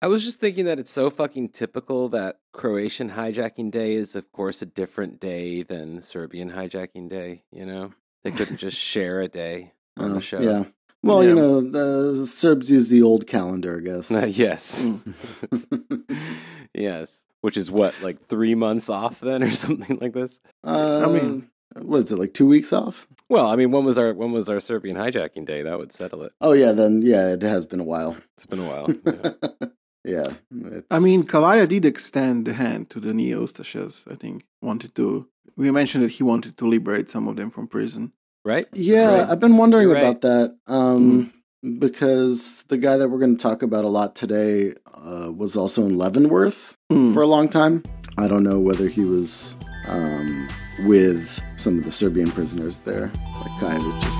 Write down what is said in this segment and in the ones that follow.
I was just thinking that it's so fucking typical that Croatian hijacking day is, of course, a different day than Serbian hijacking day, you know? They couldn't just share a day on the show. Yeah. Well, Yeah. the Serbs use the old calendar, I guess. Yes. Yes. Which is what, like 3 months off then or something like this? What is it, like 2 weeks off? Well, I mean, when was our Serbian hijacking day? That would settle it. Oh, yeah, then, yeah, it has been a while. It's been a while. Yeah. Yeah. I mean, Kavaja did extend the hand to the Neo-Stashes, I think. We mentioned that he wanted to liberate some of them from prison. Right? Yeah, right. I've been wondering You're about that. Because the guy that we're going to talk about a lot today was also in Leavenworth for a long time. I don't know whether he was with some of the Serbian prisoners there, like Kajevic just.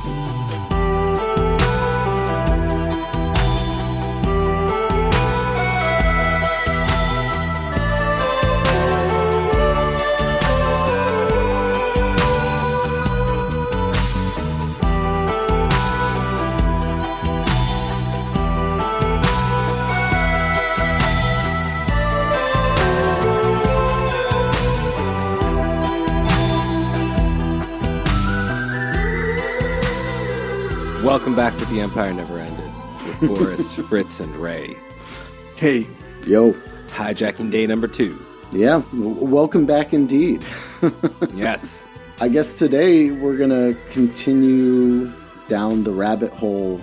Welcome back to The Empire Never Ended with Boris, Fritz, and Ray. Hey. Yo. Hijacking day number 2. Yeah, welcome back indeed. Yes. I guess today we're going to continue down the rabbit hole.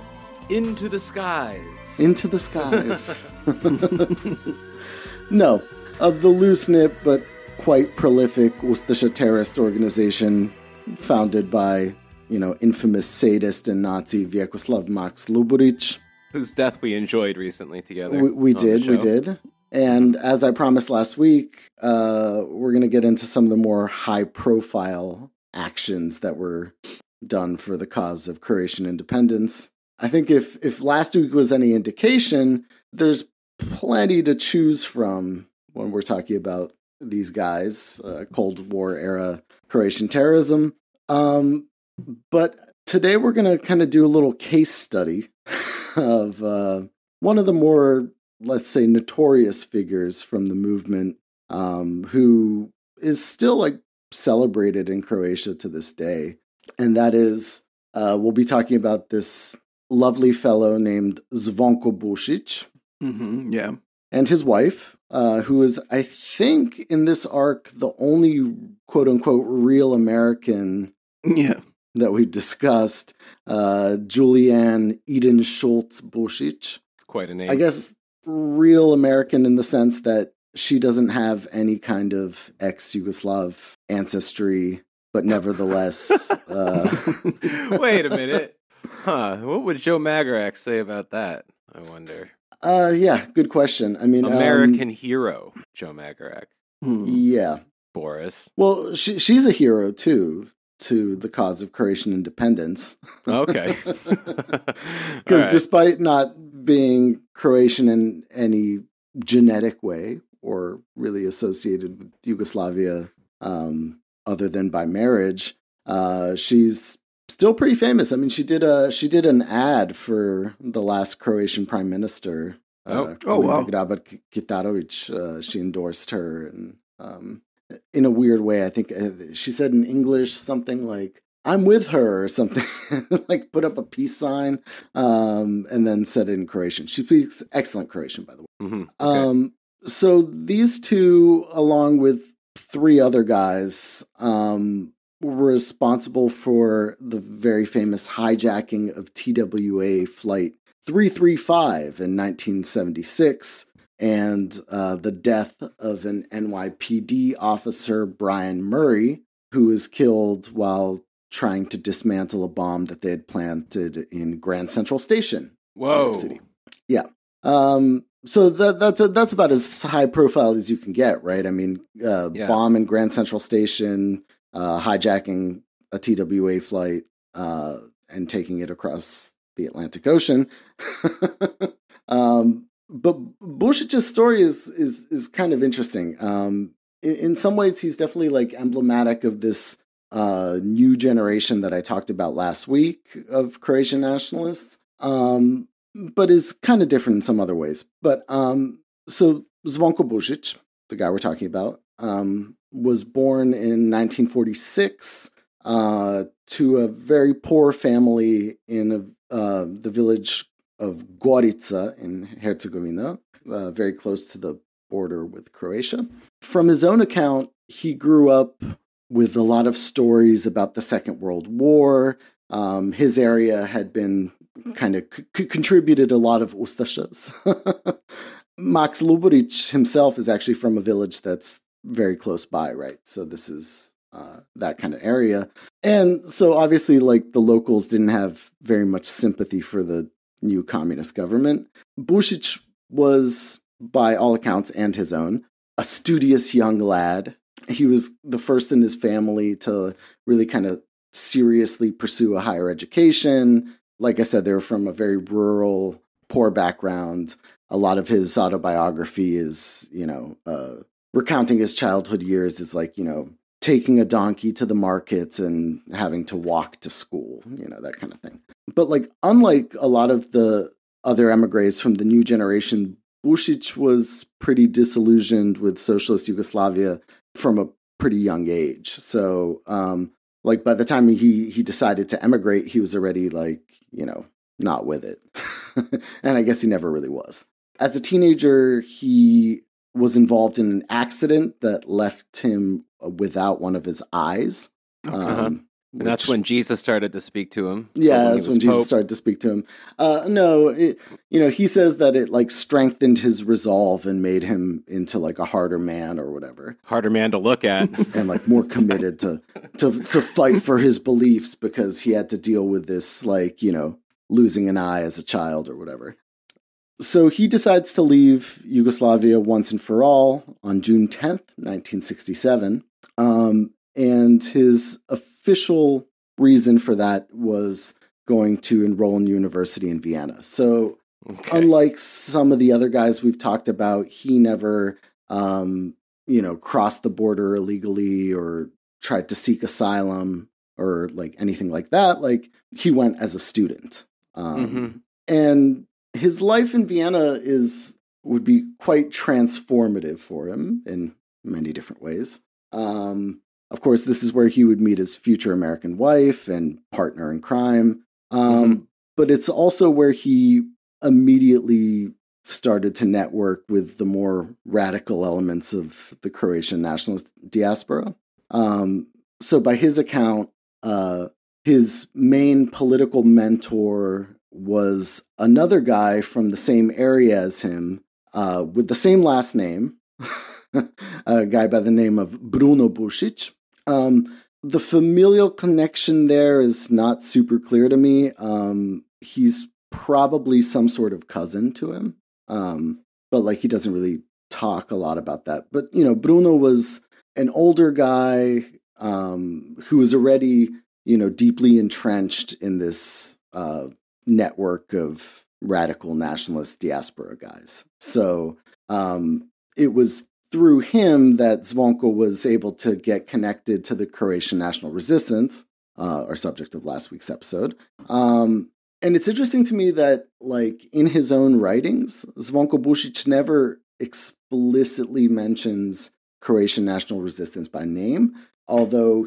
Into the skies. Into the skies. No, of the loose-knit but quite prolific Ustasha terrorist organization founded by, infamous sadist and Nazi Vyacheslav Max Luburic. Whose death we enjoyed recently together. We did. And as I promised last week, we're going to get into some of the more high-profile actions that were done for the cause of Croatian independence. I think if last week was any indication, there's plenty to choose from when we're talking about these guys, Cold War era Croatian terrorism. But today we're going to kind of do a little case study of one of the more, let's say, notorious figures from the movement, who is still celebrated in Croatia to this day. And that is, we'll be talking about this lovely fellow named Zvonko Busic. Mm-hmm, yeah. And his wife, who is, I think, in this arc, the only quote-unquote real American that we've discussed, Julianne Eden Schultz Busic. It's quite a name. I guess real American in the sense that she doesn't have any kind of ex-Yugoslav ancestry, but nevertheless... Wait a minute. Huh, what would Joe Magarac say about that, I wonder? Yeah, good question. I mean... American hero, Joe Magarac. Yeah. Boris. Well, she's a hero, too, to the cause of Croatian independence. Okay. Because despite not being Croatian in any genetic way or really associated with Yugoslavia other than by marriage, she's still pretty famous. I mean, she did an ad for the last Croatian prime minister. Wow. Grabar Kitarovic. She endorsed her, and in a weird way, I think she said in English something like "I'm with her" or something, like put up a peace sign, and then said it in Croatian. She speaks excellent Croatian, by the way. Mm-hmm. Okay. So these two, along with 3 other guys, were responsible for the very famous hijacking of TWA Flight 335 in 1976 and the death of an NYPD officer, Brian Murray, who was killed while trying to dismantle a bomb that they had planted in Grand Central Station, New York City. Yeah. So that's about as high profile as you can get, right? I mean, bomb in Grand Central Station, hijacking a TWA flight, and taking it across the Atlantic Ocean. But Busic's story is kind of interesting. In some ways, he's definitely emblematic of this new generation that I talked about last week of Croatian nationalists. But is kind of different in some other ways. But So Zvonko Busic, the guy we're talking about, was born in 1946 to a very poor family in the village of Gorica in Herzegovina, very close to the border with Croatia. From his own account, he grew up with a lot of stories about the Second World War. His area had been kind of contributed a lot of Ustashas. Max Luburic himself is actually from a village that's very close by, right? So this is that kind of area. And so obviously, like, the locals didn't have very much sympathy for the new communist government. Busic was, by all accounts and his own, a studious young lad. He was the first in his family to really kind of seriously pursue a higher education. Like I said, they were from a very rural, poor background. A lot of his autobiography is, recounting his childhood years is like, taking a donkey to the markets and having to walk to school, that kind of thing. But like, unlike a lot of the other emigres from the new generation, Busic was pretty disillusioned with socialist Yugoslavia from a pretty young age. So, like, by the time he decided to emigrate, he was already like, not with it. And I guess he never really was. As a teenager, he was involved in an accident that left him without one of his eyes. And that's when Jesus started to speak to him. Yeah, that's when Jesus started to speak to him. He says that it like strengthened his resolve and made him into like a harder man or whatever. Harder man to look at. And like more committed to fight for his beliefs because he had to deal with this, like, losing an eye as a child or whatever. So he decides to leave Yugoslavia once and for all on June 10th, 1967. And his official reason for that was going to enroll in university in Vienna. So unlike some of the other guys we've talked about, he never, crossed the border illegally or tried to seek asylum or like anything like that. Like, he went as a student. And his life in Vienna would be quite transformative for him in many different ways. Of course, this is where he would meet his future American wife and partner in crime. But it's also where he immediately started to network with the more radical elements of the Croatian nationalist diaspora. So by his account, his main political mentor was another guy from the same area as him, with the same last name, a guy by the name of Bruno Busic. The familial connection there is not super clear to me. He's probably some sort of cousin to him, but like, he doesn't really talk a lot about that. But, Bruno was an older guy who was already, deeply entrenched in this network of radical nationalist diaspora guys. So it was through him that Zvonko was able to get connected to the Croatian national resistance, our subject of last week's episode. And it's interesting to me that, like, in his own writings, Zvonko Busic never explicitly mentions Croatian national resistance by name, although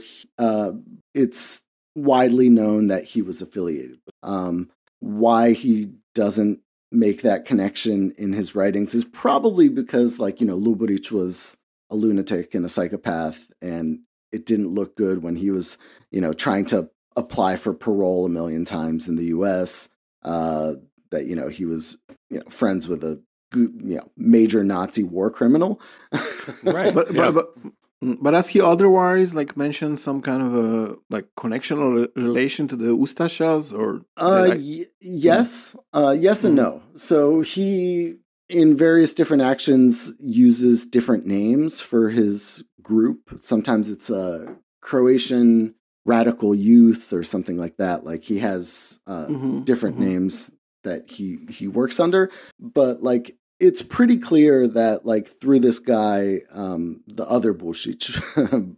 it's widely known that he was affiliated with. Why he doesn't make that connection in his writings is probably because, like, Luburic was a lunatic and a psychopath, and it didn't look good when he was, trying to apply for parole a million times in the U.S., that, he was, friends with a, major Nazi war criminal. Right. But has he otherwise, like, mentioned some kind of a, like, connection or relation to the Ustashas, or? Yes. Yes and no. So he, in various different actions, uses different names for his group. Sometimes it's a Croatian Radical Youth or something like that. Like, he has different names that he works under. But, like, it's pretty clear that, like, through this guy, the other Busic,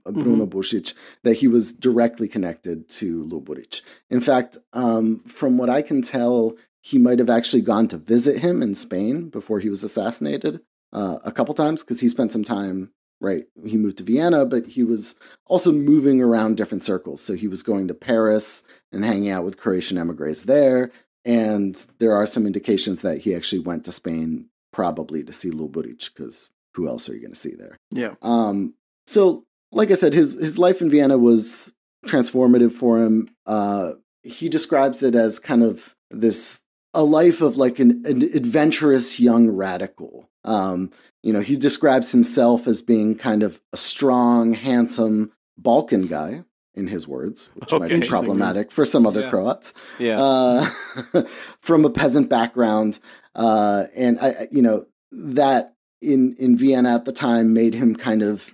Bruno Busic, that he was directly connected to Luburic. In fact, from what I can tell, he might have actually gone to visit him in Spain before he was assassinated. a couple times because he spent some time, right? He moved to Vienna, but he was also moving around different circles. So he was going to Paris and hanging out with Croatian emigres there. And there are some indications that he actually went to Spain probably to see LaGuardia, because who else are you going to see there? Yeah. So, like I said, his life in Vienna was transformative for him. He describes it as kind of a life of like an adventurous young radical. He describes himself as being kind of a strong, handsome Balkan guy, in his words, which might be problematic for some other Croats. Yeah. From a peasant background. And that in Vienna at the time made him kind of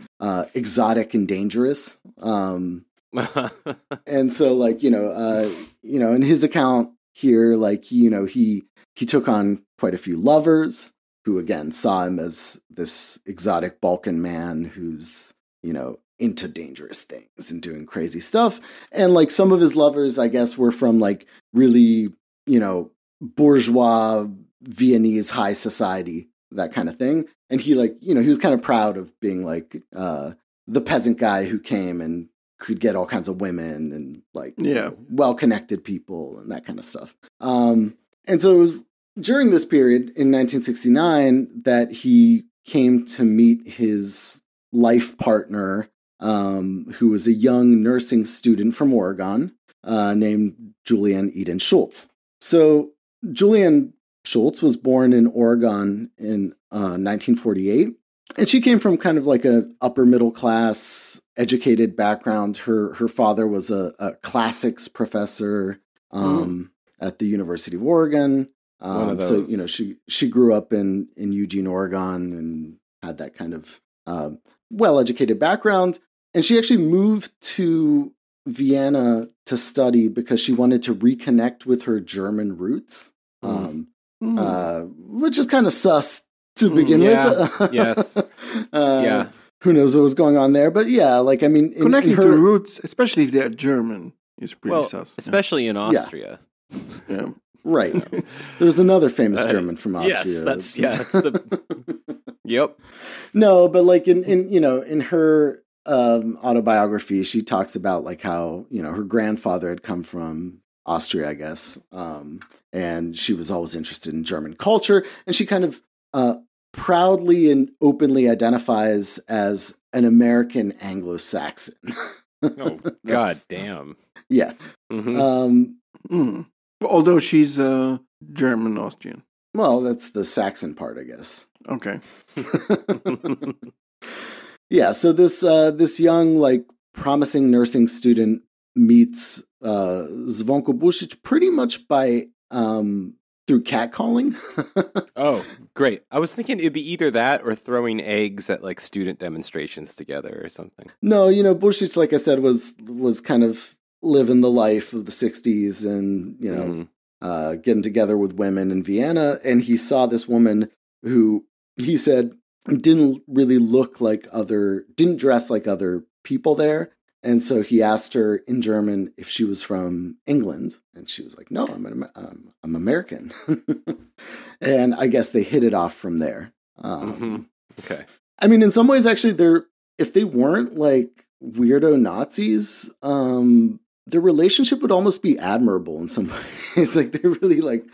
exotic and dangerous. And so, like, in his account here, like, he took on quite a few lovers who, again, saw him as this exotic Balkan man who's, into dangerous things and doing crazy stuff. And, like, some of his lovers, I guess, were from, like, really, bourgeois Viennese high society, that kind of thing. And he, like, he was kind of proud of being, like, the peasant guy who came and could get all kinds of women and, like, well-connected people and that kind of stuff. And so it was during this period in 1969 that he came to meet his life partner, who was a young nursing student from Oregon, named Julian Eden Schultz. So Julian Schultz was born in Oregon in 1948. And she came from kind of like a upper middle class educated background. Her father was a classics professor at the University of Oregon. So she grew up in Eugene, Oregon, and had that kind of well educated background. And she actually moved to Vienna to study because she wanted to reconnect with her German roots, which is kind of sus to begin with. Yes. Who knows what was going on there? But yeah, like, I mean, connecting to roots, especially if they're German, is pretty sus. Especially in Austria. Yeah. Right. There's another famous German from Austria. Yes, that's the. Yep. No, but like in her autobiography, she talks about like how her grandfather had come from Austria, I guess, and she was always interested in German culture, and she kind of proudly and openly identifies as an American Anglo-Saxon. Oh, god damn. Yeah. Although she's German Austrian. Well, that's the Saxon part, I guess. Okay. Yeah, so this young, like, promising nursing student meets Zvonko Busic pretty much by through catcalling. Oh, great. I was thinking it'd be either that or throwing eggs at like student demonstrations together or something. No, Busic, like I said, was kind of living the life of the 60s and, getting together with women in Vienna. And he saw this woman who he said didn't dress like other people there. And so he asked her in German if she was from England. And she was like, no, I'm American. And I guess they hit it off from there. Okay. I mean, in some ways, actually, if they weren't like weirdo Nazis, their relationship would almost be admirable in some ways. Like they're really like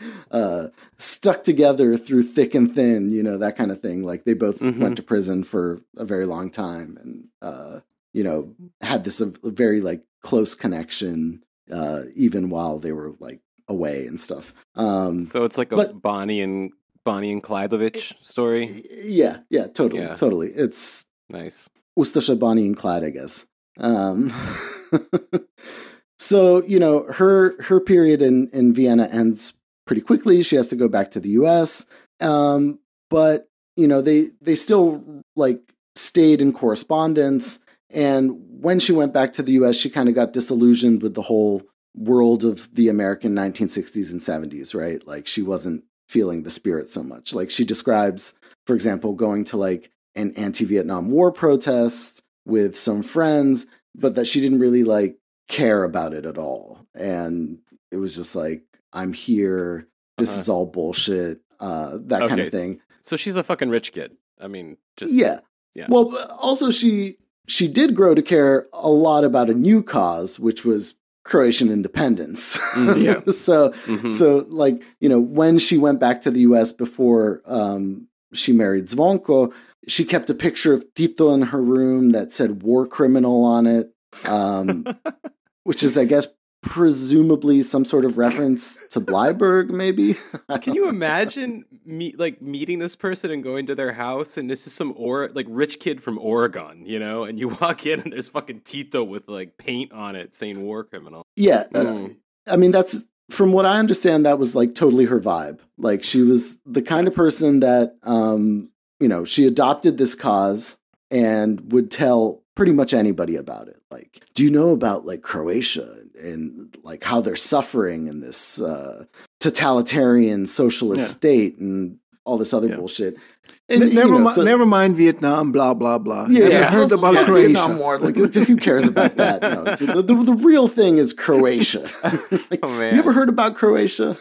stuck together through thick and thin, that kind of thing. Like they both went to prison for a very long time and, had this a very like close connection even while they were like away and stuff. So it's like a Bonnie and Clyde story. Yeah, totally. It's nice. Ustasha Bonnie and Clyde, I guess. So, her period in Vienna ends pretty quickly. She has to go back to the US. But, they still like stayed in correspondence. And when she went back to the US, she kind of got disillusioned with the whole world of the American 1960s and 70s, right? Like she wasn't feeling the spirit so much. Like she describes, for example, going to like an anti-Vietnam War protest with some friends, but that she didn't really like care about it at all. And it was just like, I'm here. This is all bullshit. That kind of thing. So she's a fucking rich kid. I mean, just yeah. Well, also she did grow to care a lot about a new cause, which was Croatian independence. Yeah. So like, when she went back to the US before she married Zvonko, she kept a picture of Tito in her room that said war criminal on it, which is, I guess, presumably some sort of reference to Bleiburg, maybe. Can you imagine meeting this person and going to their house, and this is some rich kid from Oregon, and you walk in and there's fucking Tito with like paint on it saying war criminal. Yeah. I mean, that's, from what I understand, that was like totally her vibe. Like, she was the kind of person that, she adopted this cause and would tell pretty much anybody about it. Like, do you know about like Croatia and like how they're suffering in this totalitarian socialist state and all this other bullshit? And, never mind Vietnam, blah blah blah. Yeah, heard about Croatia. Vietnam War. Like, who cares about that? No, so the real thing is Croatia. Like, oh man, you ever heard about Croatia?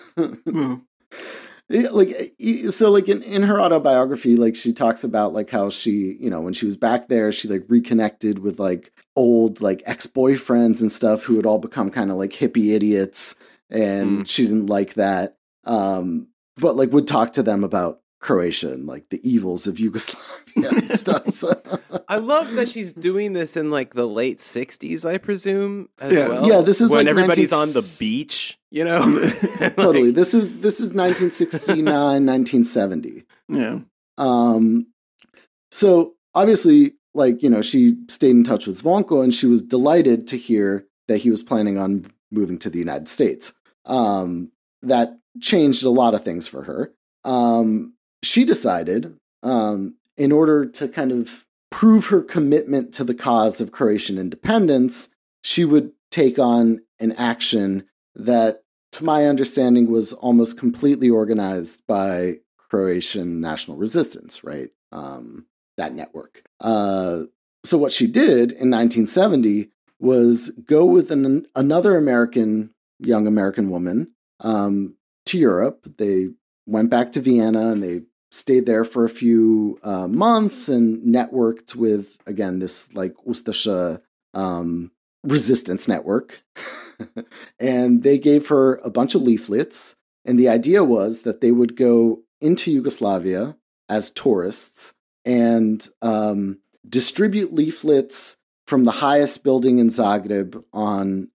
Like, so like in her autobiography, like, she talks about like how she, when she was back there, she like reconnected with like old like ex-boyfriends and stuff who had all become kind of like hippie idiots, and she didn't like that. But like would talk to them about Croatia and like the evils of Yugoslavia and stuff. So. I love that she's doing this in like the late 60s, I presume, as well. Yeah, this is when like everybody's on the beach, Totally. Like, this is 1969, 1970. Yeah. So obviously, like, she stayed in touch with Zvonko, and she was delighted to hear that he was planning on moving to the United States. That changed a lot of things for her. She decided, in order to kind of prove her commitment to the cause of Croatian independence, she would take on an action that, to my understanding, was almost completely organized by Croatian National Resistance, right? That network. So what she did in 1970 was go with another young American woman, to Europe. They went back to Vienna, and they stayed there for a few months and networked with, again, this like Ustasha resistance network. And they gave her a bunch of leaflets. And the idea was that they would go into Yugoslavia as tourists and distribute leaflets from the highest building in Zagreb on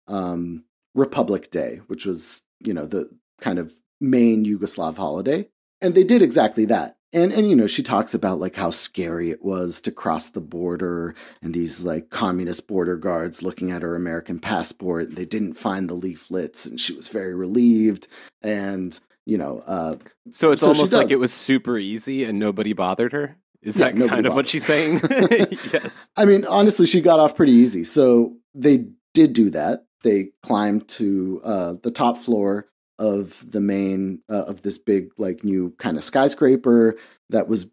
Republic Day, which was, the kind of main Yugoslav holiday. And they did exactly that. And she talks about like how scary it was to cross the border, and these like communist border guards looking at her American passport. They didn't find the leaflets, and she was very relieved. And, so it's almost like it was super easy and nobody bothered her. Is that kind of what she's saying? Yes. I mean, honestly, she got off pretty easy. So they did do that. They climbed to the top floor of the main of this big like new kind of skyscraper that was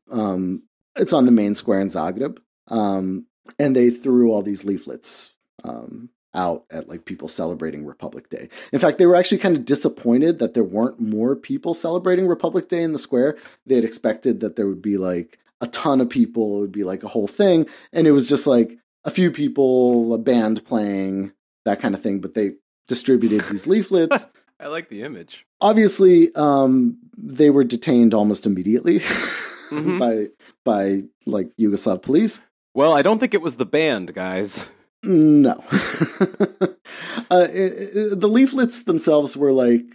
it's on the main square in Zagreb, and they threw all these leaflets out at like people celebrating Republic Day. In fact, they were actually kind of disappointed that there weren't more people celebrating Republic Day in the square. They had expected that there would be like a ton of people, it would be like a whole thing, and it was just like a few people, a band playing, that kind of thing. But they distributed these leaflets. I like the image. Obviously, they were detained almost immediately by like Yugoslav police. Well, I don't think it was the band, guys. No. The leaflets themselves were like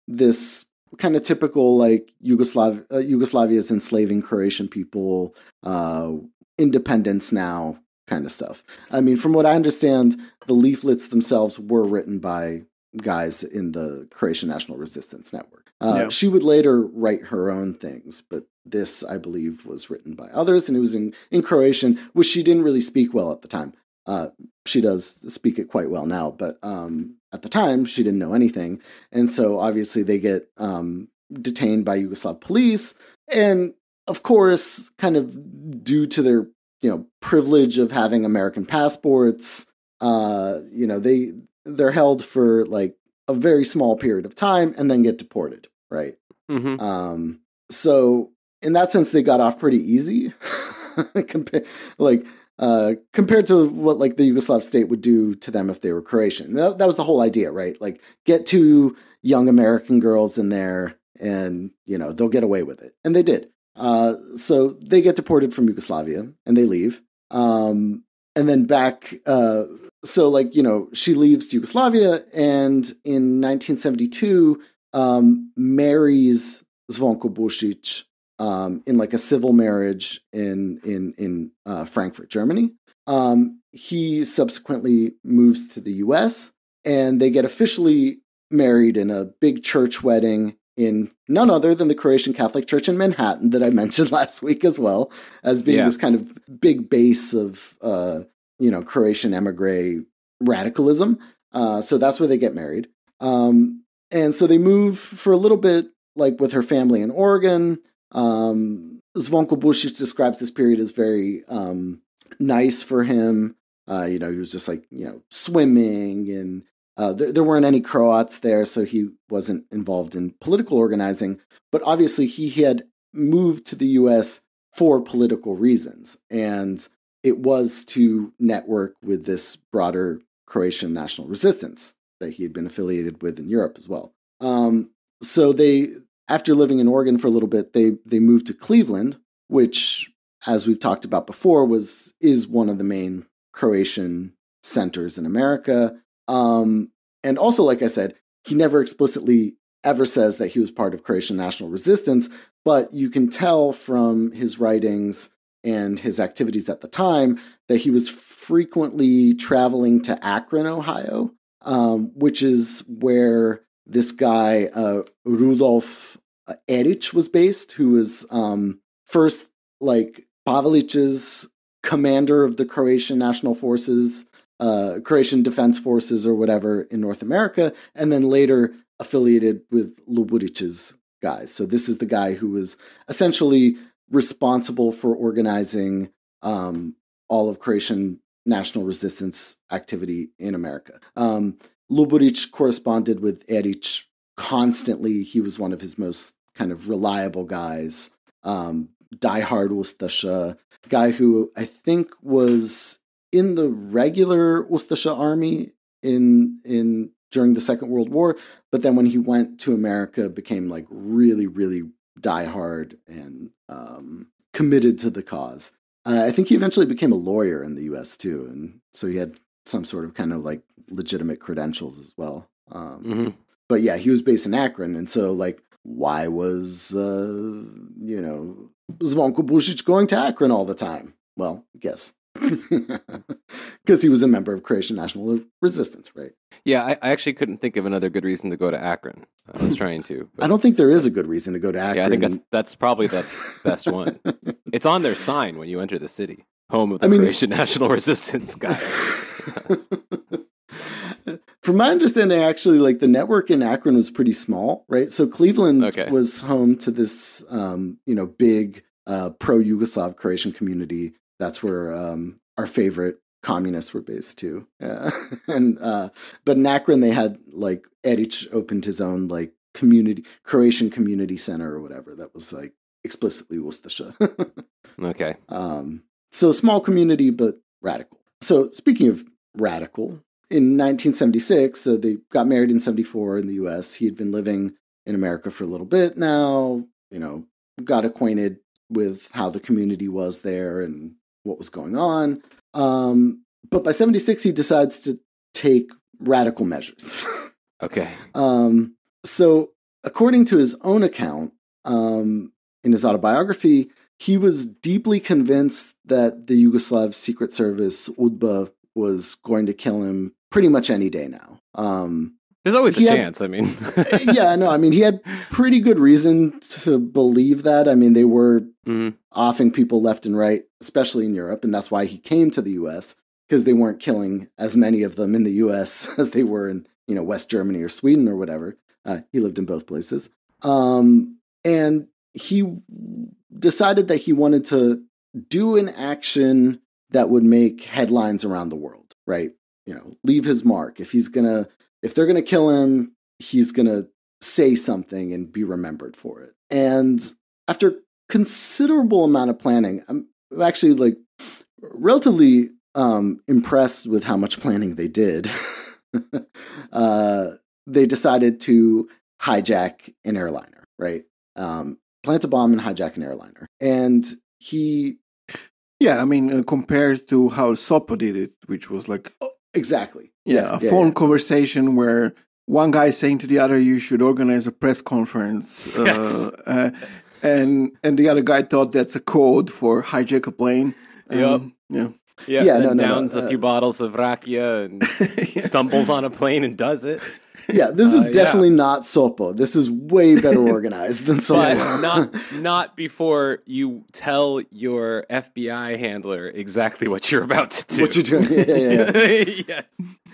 this kind of typical like Yugoslavia's enslaving Croatian people, independence now kind of stuff. I mean, from what I understand, the leaflets themselves were written by guys in the Croatian National Resistance Network. She would later write her own things, but this, I believe, was written by others, and it was in Croatian, which she didn't really speak well at the time. She does speak it quite well now, but at the time, she didn't know anything. And so, obviously, they get detained by Yugoslav police, and, of course, kind of due to their, privilege of having American passports, they're held for like a very small period of time and then get deported, right? Mm-hmm. So in that sense, they got off pretty easy, compared to what like the Yugoslav state would do to them if they were Croatian. That was the whole idea, right? Like, get 2 young American girls in there, and they'll get away with it, and they did. So they get deported from Yugoslavia, and they leave. And then back, she leaves Yugoslavia, and in 1972 marries Zvonko Busic in like a civil marriage in Frankfurt, Germany. He subsequently moves to the U.S., and they get officially married in a big church wedding in none other than the Croatian Catholic Church in Manhattan that I mentioned last week as well, as being this kind of big base of Croatian emigre radicalism. So that's where they get married. And so they move for a little bit, like with her family in Oregon. Zvonko Busic describes this period as very nice for him. He was just like, swimming, and there weren't any Croats there, so he wasn't involved in political organizing. But obviously he had moved to the U.S. for political reasons, and it was to network with this broader Croatian national resistance that he had been affiliated with in Europe as well. So they, after living in Oregon for a little bit, they moved to Cleveland, which, as we've talked about before, is one of the main Croatian centers in America. And also, like I said, he never explicitly ever says that he was part of Croatian national resistance, but you can tell from his writings and his activities at the time that he was frequently traveling to Akron, Ohio, which is where this guy, Rudolf Eric, was based, who was first like Pavelić's commander of the Croatian National Forces, Croatian Defense Forces or whatever in North America, and then later affiliated with LaGuardia's guys. So this is the guy who was essentially responsible for organizing all of Croatian national resistance activity in America. LaGuardia corresponded with Eric constantly. He was one of his most kind of reliable guys. Diehard Ustasha, guy who I think was in the regular Ustasha army in during the Second World War, but then when he went to America, became like really, really diehard and committed to the cause. I think he eventually became a lawyer in the U.S. too, and so he had some sort of kind of like legitimate credentials as well. But yeah, he was based in Akron, and so like, why was Zvonko Busic going to Akron all the time? Well, guess because he was a member of Croatian National Resistance, right? Yeah, I actually couldn't think of another good reason to go to Akron. I was trying to. I don't think there is a good reason to go to Akron. Yeah, I think that's probably the best one. It's on their sign when you enter the city. Home of the Croatian National Resistance guys. From my understanding, actually, like the network in Akron was pretty small, right? So Cleveland was home to this, big pro-Yugoslav Croatian community. That's where our favorite communists were based too. Yeah. But in Akron, they had like Eric opened his own like Croatian community center or whatever that was like explicitly Ustasha. Okay. So small community, but radical. So speaking of radical, in 1976, so they got married in 74 in the U.S. He had been living in America for a little bit now, got acquainted with how the community was there and what was going on. But by 76, he decides to take radical measures. Okay. So according to his own account, in his autobiography, he was deeply convinced that the Yugoslav Secret Service, UDBA, was going to kill him pretty much any day now. There's always a chance, I mean. Yeah, no, I mean, he had pretty good reason to believe that. I mean, they were offing people left and right, especially in Europe, and that's why he came to the U.S., because they weren't killing as many of them in the U.S. as they were in, West Germany or Sweden or whatever. He lived in both places. And he decided that he wanted to do an action that would make headlines around the world, right? Leave his mark. If they're gonna kill him, he's gonna say something and be remembered for it. And after considerable amount of planning. I'm actually like relatively impressed with how much planning they did. They decided to hijack an airliner, right? Plant a bomb and hijack an airliner. And he... Yeah, I mean, compared to how Sopo did it, which was like... Oh, exactly. A phone conversation where one guy is saying to the other, you should organize a press conference. Yes. And the other guy thought that's a code for hijack a plane. Downs a few bottles of rakia and stumbles on a plane and does it. Yeah, this is definitely not Sopo. This is way better organized than Sopo. But not before you tell your FBI handler exactly what you're about to do. What you're doing. Yeah. Yes.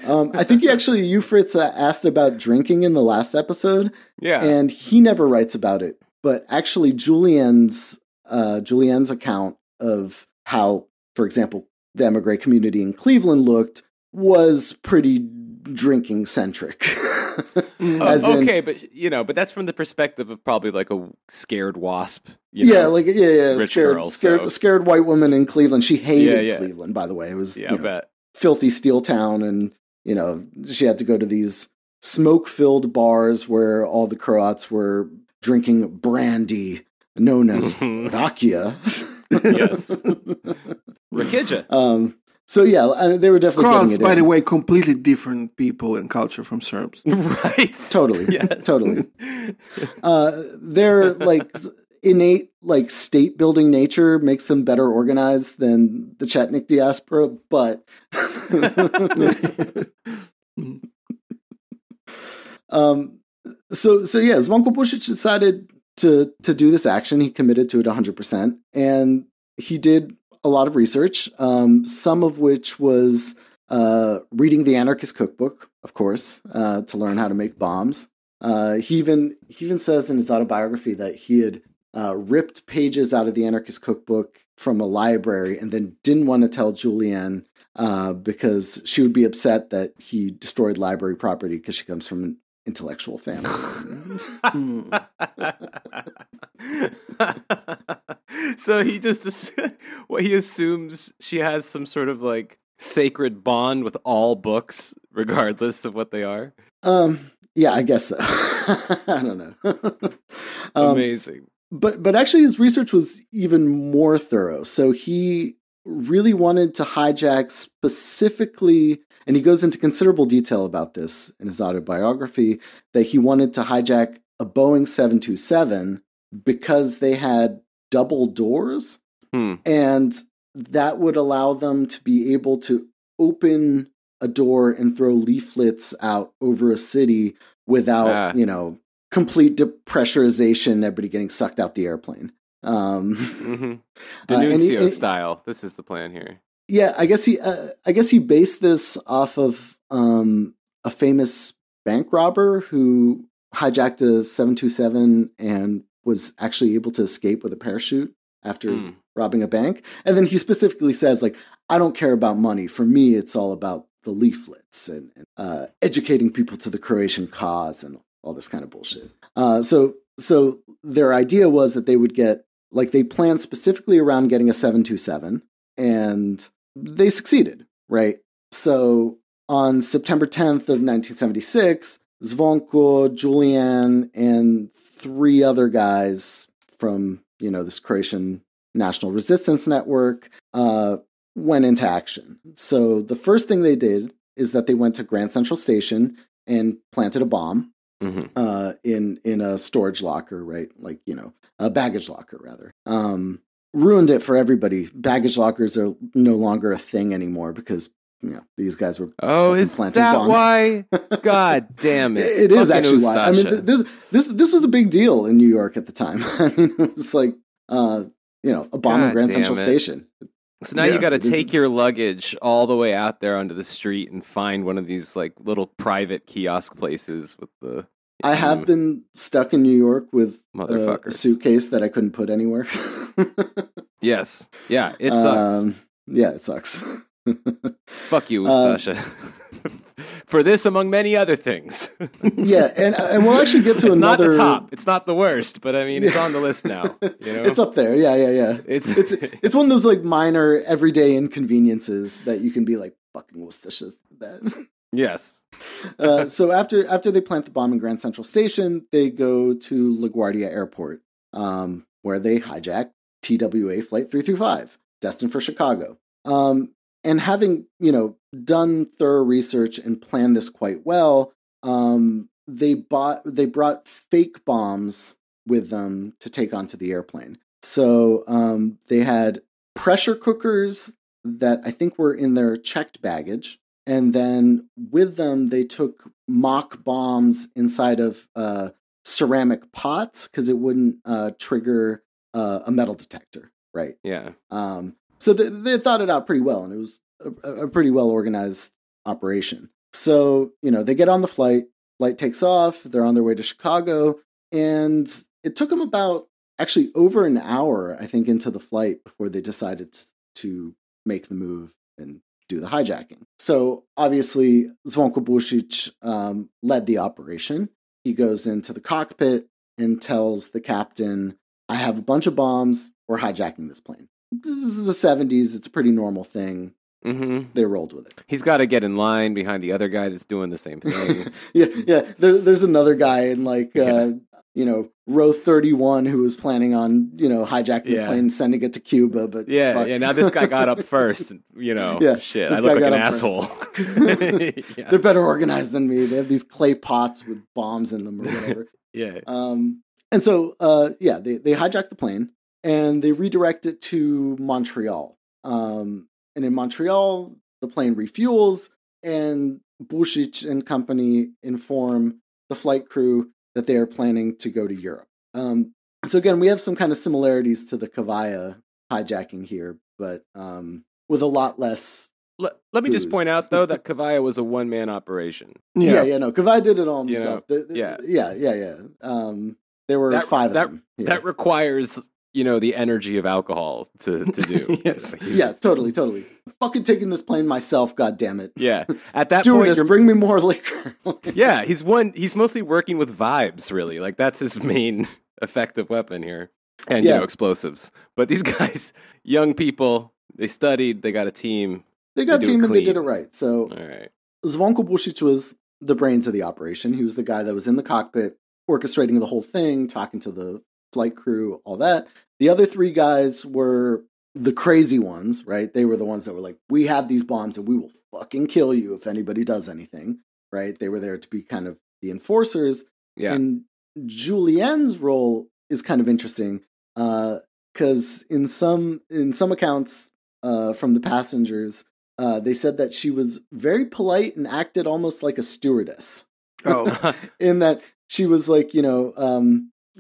I think you, Fritz, asked about drinking in the last episode. Yeah. And he never writes about it. But actually, Julienne's account of how, for example, the emigre community in Cleveland looked was pretty drinking centric. But that's from the perspective of probably like a scared wasp. Rich scared white woman in Cleveland. She hated Cleveland, by the way. It was filthy steel town, and she had to go to these smoke-filled bars where all the Croats were drinking brandy known as rakia. Yes, rakija. So they were definitely Croats, getting it by in. the way, completely different people and culture from Serbs. Right. Totally. Yes. Totally. Their like innate like state building nature makes them better organized than the Chetnik diaspora, but Zvonko Busic decided to do this action. He committed to it 100%, and he did a lot of research, some of which was reading the Anarchist Cookbook, of course, to learn how to make bombs. He even says in his autobiography that he had ripped pages out of the Anarchist Cookbook from a library and then didn't want to tell Julianne because she would be upset that he destroyed library property because she comes from an intellectual family. So he he assumes she has some sort of like sacred bond with all books, regardless of what they are. Yeah, I guess so. I don't know. Amazing. But actually his research was even more thorough. So he really wanted to hijack specifically, and he goes into considerable detail about this in his autobiography, that he wanted to hijack a Boeing 727 because they had double doors, and that would allow them to be able to open a door and throw leaflets out over a city without, complete depressurization, everybody getting sucked out the airplane. Denuncio style. This is the plan here. Yeah, I guess he based this off of a famous bank robber who hijacked a 727 and was actually able to escape with a parachute after robbing a bank. And then he specifically says, like, I don't care about money. For me, it's all about the leaflets and educating people to the Croatian cause and all this kind of bullshit. So their idea was that they would get, like, they planned specifically around getting a 727, and they succeeded, right? So on September 10th of 1976, Zvonko, Julian, and 3 other guys from, this Croatian National Resistance Network went into action. So the first thing they did is that they went to Grand Central Station and planted a bomb in a storage locker, right? Like, a baggage locker, rather. Ruined it for everybody. Baggage lockers are no longer a thing anymore because these guys were is planting that bombs. Why? God damn it! It is actually why. I mean, this was a big deal in New York at the time. I mean, it was like a bomb in Grand Central Station. So now you got to take your luggage all the way out there onto the street and find one of these like little private kiosk places with the. I have been stuck in New York with a suitcase that I couldn't put anywhere. Yes. Yeah, it sucks. Yeah, it sucks. Fuck you, Ustasha. For this, among many other things. Yeah, and we'll actually get to it's another. It's not the top. It's not the worst, but I mean, it's on the list now. You know? It's up there. Yeah. It's one of those like minor everyday inconveniences that you can be like, fucking Worcestershire that. Yes. So after they plant the bomb in Grand Central Station, they go to LaGuardia Airport, where they hijack TWA Flight 335, destined for Chicago. And having, done thorough research and planned this quite well, they brought fake bombs with them to take onto the airplane. So they had pressure cookers that I think were in their checked baggage. And then with them, they took mock bombs inside of ceramic pots because it wouldn't trigger a metal detector, right? Yeah. So they thought it out pretty well, and it was a pretty well-organized operation. So, they get on the flight takes off, they're on their way to Chicago, and it took them about, actually, over an hour, I think, into the flight before they decided to make the move and do the hijacking. So, obviously, Zvonko Busic led the operation. He goes into the cockpit and tells the captain, I have a bunch of bombs, we're hijacking this plane. This is the 70s, it's a pretty normal thing. Mm-hmm. They rolled with it. He's got to get in line behind the other guy that's doing the same thing. Yeah. There's another guy in row 31 who was planning on, hijacking the plane and sending it to Cuba. But now this guy got up first. Shit, I look like an asshole. They're better organized than me. They have these clay pots with bombs in them or whatever. Yeah. And so, they hijack the plane and they redirect it to Montreal. And in Montreal, the plane refuels, and Busic and company inform the flight crew that they are planning to go to Europe. So again, we have some kind of similarities to the Kavaya hijacking here, but with a lot less. Let me just point out, though, that Kavaya was a one-man operation. No, Kavaya did it all himself. Yeah. There were 5 of them. Yeah. That requires... the energy of alcohol to do. Yes. Yeah, totally. I'm fucking taking this plane myself, goddammit. Yeah. At that Stewardess, point, bring me more liquor. Yeah, he's mostly working with vibes, really. Like, that's his main effective weapon here. And, explosives. But these guys, young people, they studied, they got a team. They got a team and they did it right. So, all right. Zvonko Busic was the brains of the operation. He was the guy that was in the cockpit, orchestrating the whole thing, talking to the flight crew, all that. The other 3 guys were the crazy ones, right? They were the ones that were like, we have these bombs and we will fucking kill you if anybody does anything, right? They were there to be kind of the enforcers. Yeah. And Julienne's role is kind of interesting because in some accounts from the passengers, they said that she was very polite and acted almost like a stewardess. Oh. In that she was like,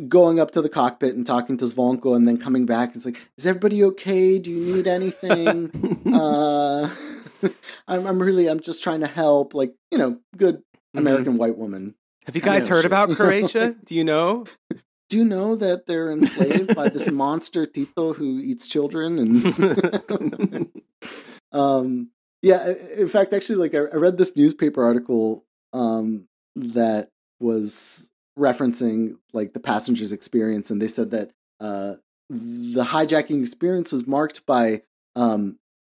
going up to the cockpit and talking to Zvonko and then coming back. It's like, is everybody okay? Do you need anything? I'm just trying to help. Like, good American white woman. Have you guys heard about Croatia? Do you know? Do you know that they're enslaved by this monster Tito who eats children? And in fact, actually, like I read this newspaper article that was referencing like the passengers' experience, and they said that the hijacking experience was marked by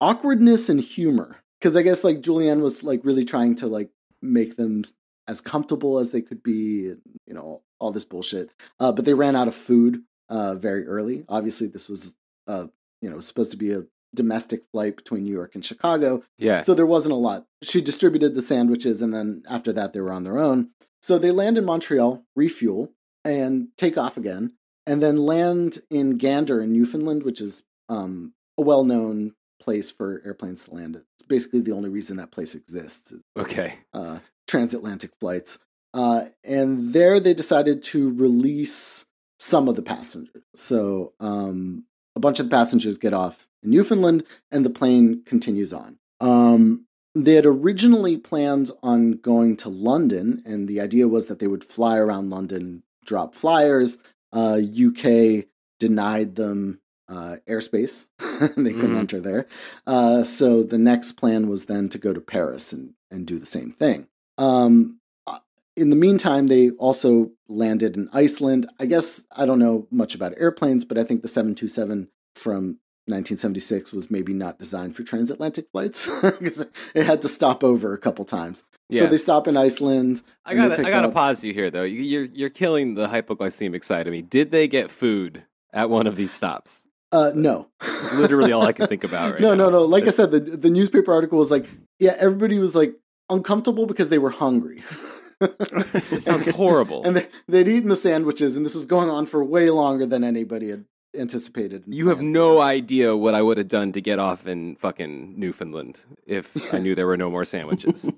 awkwardness and humor, because I guess like Julianne was like really trying to like make them as comfortable as they could be, and all this bullshit. But they ran out of food very early. Obviously, this was supposed to be a domestic flight between New York and Chicago. Yeah. So there wasn't a lot. She distributed the sandwiches, and then after that, they were on their own. So they land in Montreal, refuel, and take off again, and then land in Gander in Newfoundland, which is a well-known place for airplanes to land. It's basically the only reason that place exists. Okay. Transatlantic flights. And there they decided to release some of the passengers. So a bunch of the passengers get off in Newfoundland, and the plane continues on. They had originally planned on going to London, and the idea was that they would fly around London, drop flyers. UK denied them airspace. They couldn't enter there. So the next plan was then to go to Paris and do the same thing. In the meantime, they also landed in Iceland. I guess I don't know much about airplanes, but I think the 727 from 1976 was maybe not designed for transatlantic flights because it had to stop over a couple times. Yeah. So they stop in Iceland. I gotta pause you here though. You're killing the hypoglycemic side of me. Did they get food at one of these stops? No. Literally all I can think about right now. No. Like I said, the newspaper article was like, yeah, everybody was like uncomfortable because they were hungry. It sounds horrible. And they'd eaten the sandwiches, and this was going on for way longer than anybody had anticipated. You have no idea what I would have done to get off in fucking Newfoundland if I knew there were no more sandwiches.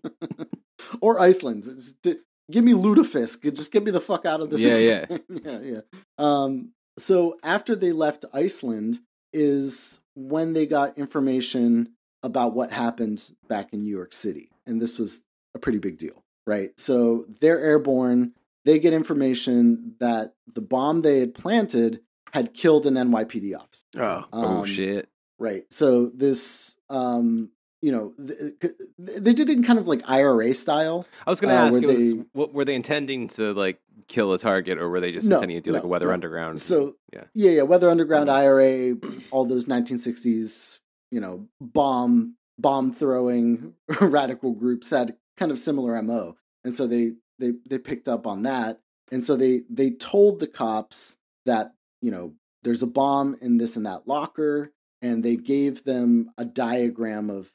Or Iceland. Give me lutefisk. Just get me the fuck out of this. Yeah. So after they left Iceland is when they got information about what happened back in New York City. And this was a pretty big deal, right? So they're airborne. They get information that the bomb they had planted had killed an NYPD officer. Oh shit. Right. So this, they did it in kind of like IRA style. I was going to ask, were they intending to like kill a target, or were they just intending to do like a Weather Underground? So yeah, Weather Underground, IRA, all those 1960s, bomb throwing radical groups had kind of similar MO, and so they picked up on that, and so they told the cops that there's a bomb in this and that locker. And they gave them a diagram of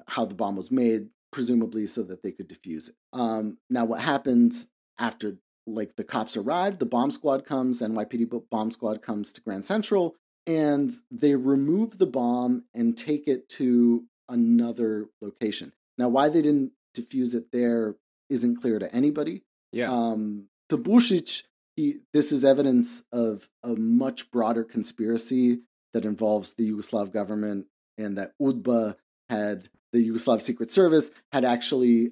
how the bomb was made, presumably so that they could defuse it. Now, what happened after, the cops arrived, the bomb squad comes, NYPD bomb squad comes to Grand Central, and they remove the bomb and take it to another location. Now, why they didn't defuse it there isn't clear to anybody. Yeah. To Busic, this is evidence of a much broader conspiracy that involves the Yugoslav government, and that UDBA the Yugoslav Secret Service, had actually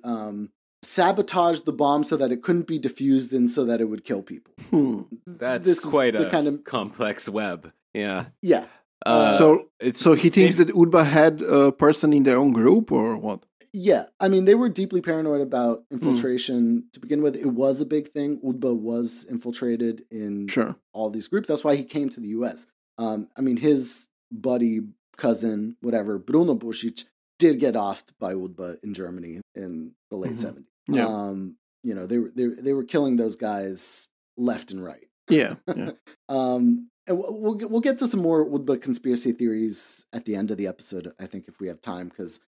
sabotaged the bomb so that it couldn't be diffused and so that it would kill people. That's quite a kind of complex web. Yeah. Yeah. So he thinks that UDBA had a person in their own group, or what? Yeah. I mean, they were deeply paranoid about infiltration to begin with. It was a big thing. UDBA was infiltrated in all these groups. That's why he came to the U.S. His buddy, cousin, whatever, Bruno Busic, did get offed by UDBA in Germany in the late 70s. Yeah. They were killing those guys left and right. Yeah. And we'll get to some more UDBA conspiracy theories at the end of the episode, I think, if we have time, because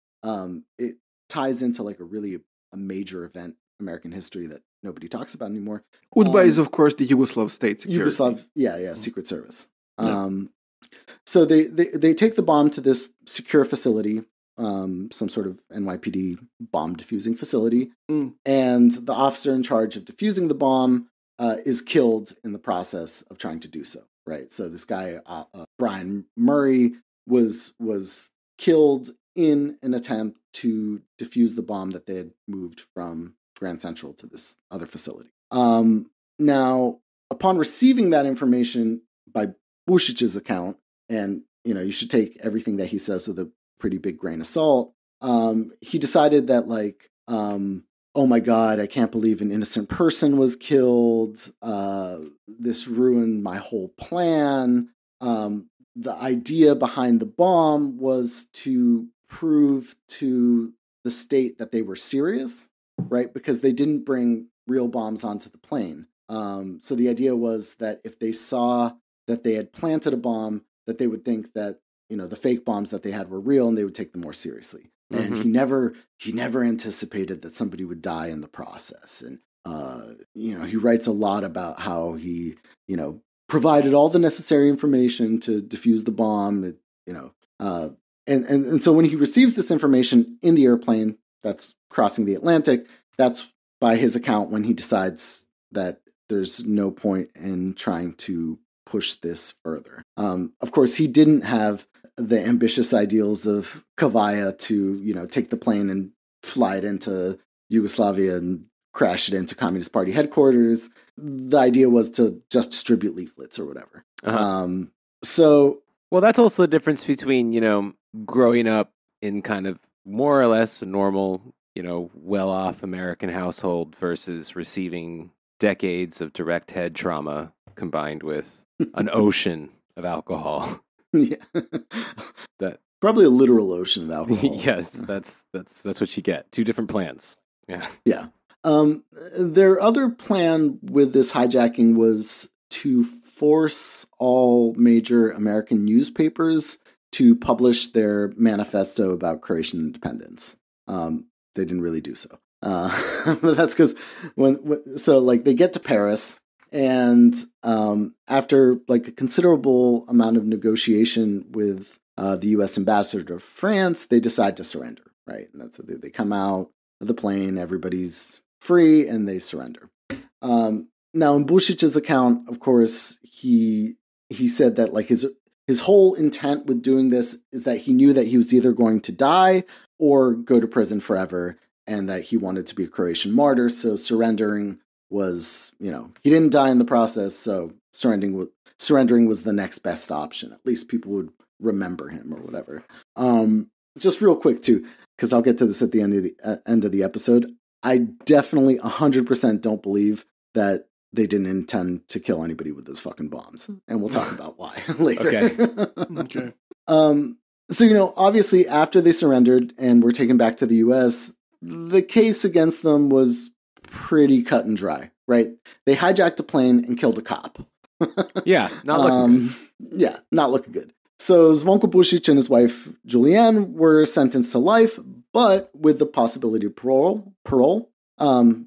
it ties into a major event in American history that nobody talks about anymore. UDBA is, of course, the Yugoslav state security. Secret Service. So they take the bomb to this secure facility, some sort of NYPD bomb diffusing facility, and the officer in charge of diffusing the bomb is killed in the process of trying to do so. Right. So this guy, Brian Murray, was killed in an attempt to defuse the bomb that they had moved from Grand Central to this other facility. Now, upon receiving that information by Busic's account, and you should take everything that he says with a pretty big grain of salt, he decided that oh my God, I can't believe an innocent person was killed. This ruined my whole plan. The idea behind the bomb was to prove to the state that they were serious, right? Because they didn't bring real bombs onto the plane. So the idea was that if they saw that they had planted a bomb, that they would think that, the fake bombs that they had were real, and they would take them more seriously. And he never anticipated that somebody would die in the process. And, he writes a lot about how he, provided all the necessary information to defuse the bomb, and so when he receives this information in the airplane that's crossing the Atlantic, that's by his account when he decides that there's no point in trying to push this further. Of course, he didn't have the ambitious ideals of Kavaja to, take the plane and fly it into Yugoslavia and crash it into Communist Party headquarters. The idea was to just distribute leaflets or whatever. So Well, that's also the difference between, growing up in kind of more or less a normal, well-off American household versus receiving decades of direct head trauma combined with an ocean of alcohol. Yeah. That probably a literal ocean of alcohol. Yes, that's what you get. Two different plans. Yeah. Yeah. Their other plan with this hijacking was to force all major American newspapers to publish their manifesto about Croatian independence. They didn't really do so. But that's because they get to Paris, and after like a considerable amount of negotiation with the U.S. ambassador to France, they decide to surrender. Right, and that's they come out of the plane, everybody's free, and they surrender. Now, in Busic's account, of course, he said that like his whole intent with doing this is that he knew that he was either going to die or go to prison forever, and that he wanted to be a Croatian martyr. So surrendering was, he didn't die in the process, so surrendering was the next best option. At least people would remember him or whatever. Just real quick too, because I'll get to this at the end of the episode. I definitely 100% don't believe that they didn't intend to kill anybody with those fucking bombs, and we'll talk about why later. Okay. So, obviously after they surrendered and were taken back to the U.S., the case against them was pretty cut and dry, right? They hijacked a plane and killed a cop. Yeah, not looking good. Yeah, not looking good. So Zvonko Busic and his wife Julianne were sentenced to life, but with the possibility of parole.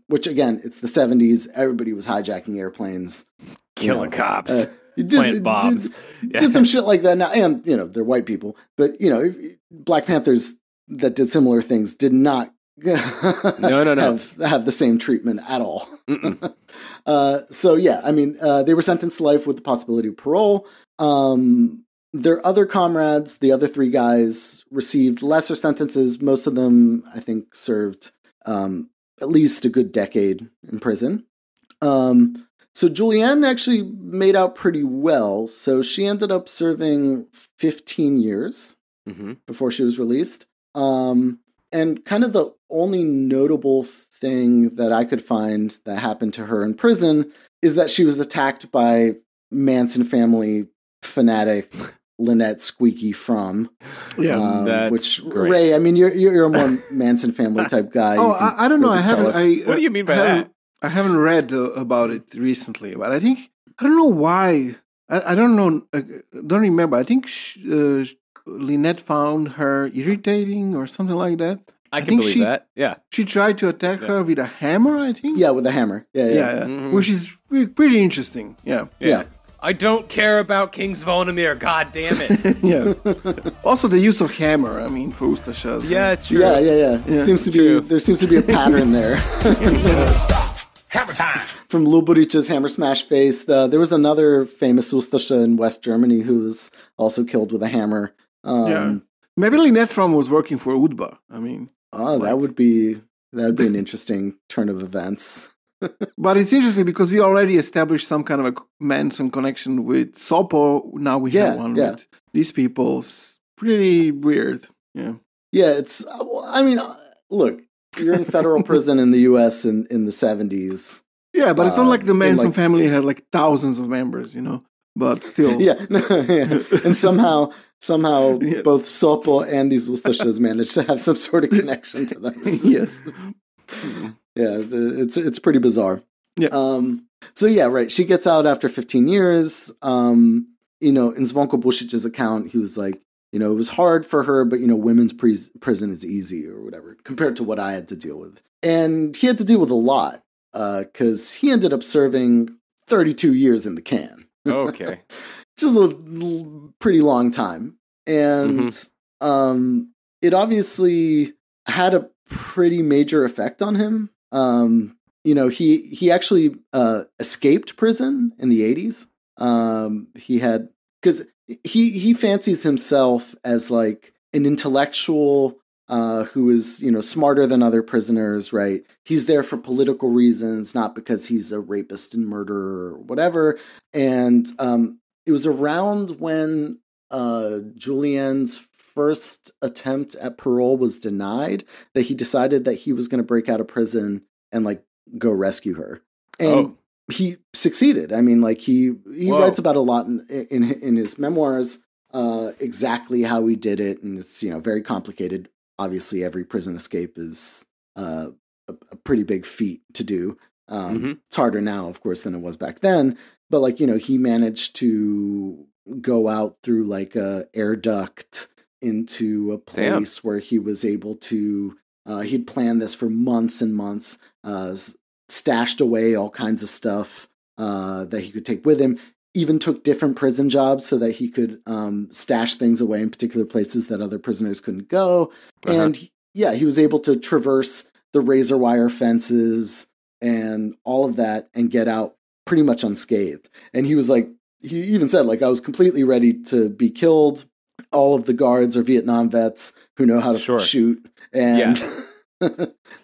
Which again, it's the 70s. Everybody was hijacking airplanes, killing cops, planting bombs. Did some shit like that. Now, and they're white people, but Black Panthers that did similar things did not have the same treatment at all. So yeah, I mean, they were sentenced to life with the possibility of parole. Their other comrades, the other three guys, received lesser sentences. Most of them, I think, served at least a good decade in prison. So Julianne actually made out pretty well. So she ended up serving 15 years before she was released. And kind of the only notable thing that I could find that happened to her in prison is that she was attacked by Manson family fanatic Lynette Squeaky Fromm. Yeah, that's which great. Ray, I mean, you're a more Manson family type guy. I don't know. I haven't. What do you mean by that? I haven't read about it recently, but I think I don't know why. I don't know. Don't remember. I think Lynette found her irritating or something like that. I can believe that. Yeah, she tried to attack her with a hammer. I think. Yeah, with a hammer. Yeah. Mm-hmm. Which is pretty interesting. Yeah. I don't care about King Zvonimir. God damn it. Yeah. Also, the use of hammer. I mean, for Ustasha. Yeah, it's true. Yeah. There seems to be a pattern there. Stop. Hammer time. From Luburich's hammer smash face, there was another famous Ustasha in West Germany who was also killed with a hammer. Maybe Lynette Fromm was working for UDBA. I mean, that would be an interesting turn of events. But it's interesting because we already established some kind of a Manson connection with Sopo. Now we have one with these people. It's pretty weird. Yeah. Yeah, it's. I mean, look, you're in federal prison in the U.S. in the 70s. Yeah, but it's not like the Manson family had like thousands of members, But still. And somehow both Sopo and these Ustashas managed to have some sort of connection to them. Yes. Yeah, it's pretty bizarre. Yeah. So yeah, right. She gets out after 15 years. In Zvonko Busic's account, he was like, it was hard for her, but women's prison is easy or whatever compared to what I had to deal with. And he had to deal with a lot because he ended up serving 32 years in the can. Okay. Just a pretty long time. And it obviously had a pretty major effect on him. He actually escaped prison in the 80s. He had, because he fancies himself as like an intellectual who is, smarter than other prisoners, right? He's there for political reasons, not because he's a rapist and murderer or whatever. And it was around when Julian's first attempt at parole was denied, that he decided that he was going to break out of prison and like go rescue her. And he succeeded. I mean, like he writes about a lot in his memoirs, exactly how he did it. And it's, very complicated. Obviously, every prison escape is a pretty big feat to do. It's harder now, of course, than it was back then. But like, he managed to go out through like a air duct into a place where he was able to, he'd planned this for months and months, stashed away all kinds of stuff that he could take with him, even took different prison jobs so that he could stash things away in particular places that other prisoners couldn't go. And he was able to traverse the razor wire fences and all of that and get out pretty much unscathed. And he was like, he even said, like, I was completely ready to be killed. All of the guards are Vietnam vets who know how to shoot. And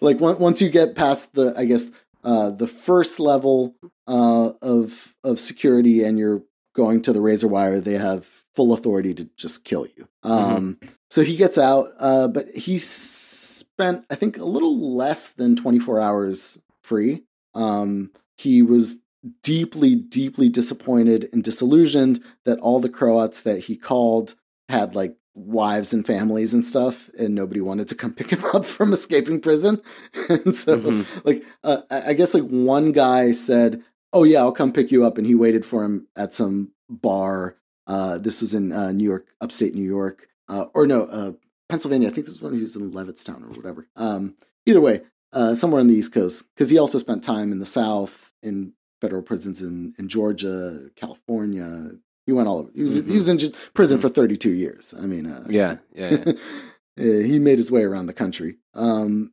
like once you get past the, I guess, the first level of security and you're going to the razor wire, they have full authority to just kill you. So he gets out, but he spent, I think, a little less than 24 hours free. He was deeply, deeply disappointed and disillusioned that all the Croats that he called had like wives and families and stuff, and nobody wanted to come pick him up from escaping prison. And so like, I guess like one guy said, oh yeah, I'll come pick you up. And he waited for him at some bar. This was in New York, upstate New York, Pennsylvania. I think this was when he was in Levittstown or whatever. Either way, somewhere on the East Coast, because he also spent time in the South in federal prisons in Georgia, California. He went all over. He was in prison for 32 years. I mean, he made his way around the country. And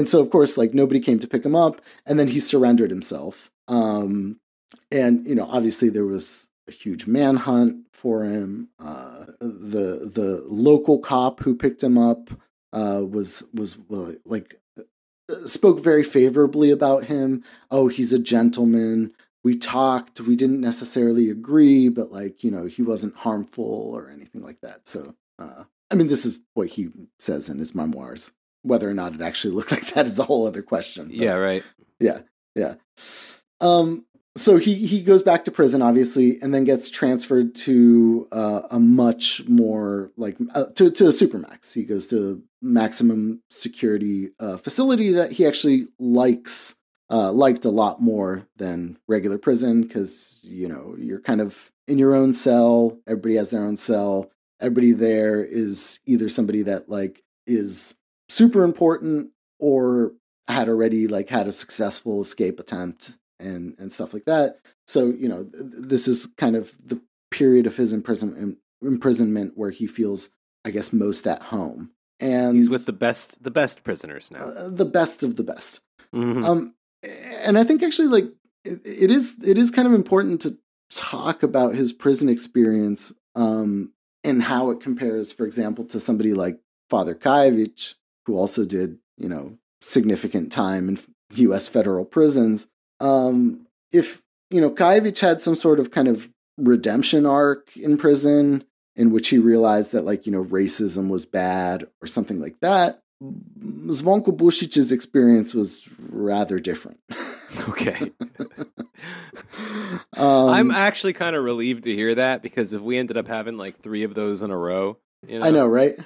so of course, like nobody came to pick him up, and then he surrendered himself. And obviously there was a huge manhunt for him. The local cop who picked him up spoke very favorably about him. Oh, he's a gentleman. We talked. We didn't necessarily agree, but like, he wasn't harmful or anything like that. So, I mean, this is what he says in his memoirs. Whether or not it actually looked like that is a whole other question. But, yeah, right. Yeah. So he goes back to prison, obviously, and then gets transferred to a much more like to a supermax. He goes to maximum security facility that he actually liked a lot more than regular prison, because you're kind of in your own cell. Everybody has their own cell. Everybody there is either somebody that like is super important or had already like had a successful escape attempt and stuff like that. So, this is kind of the period of his imprisonment where he feels, I guess, most at home. And he's with the best prisoners now. The best of the best. And I think actually like it is kind of important to talk about his prison experience and how it compares, for example, to somebody like Father Kajevich, who also did, significant time in U.S. federal prisons. If, Kajevich had some sort of kind of redemption arc in prison in which he realized that, like, racism was bad or something like that, Zvonko Busic's experience was rather different. Okay. I'm actually kind of relieved to hear that, because if we ended up having like 3 of those in a row, I know, right?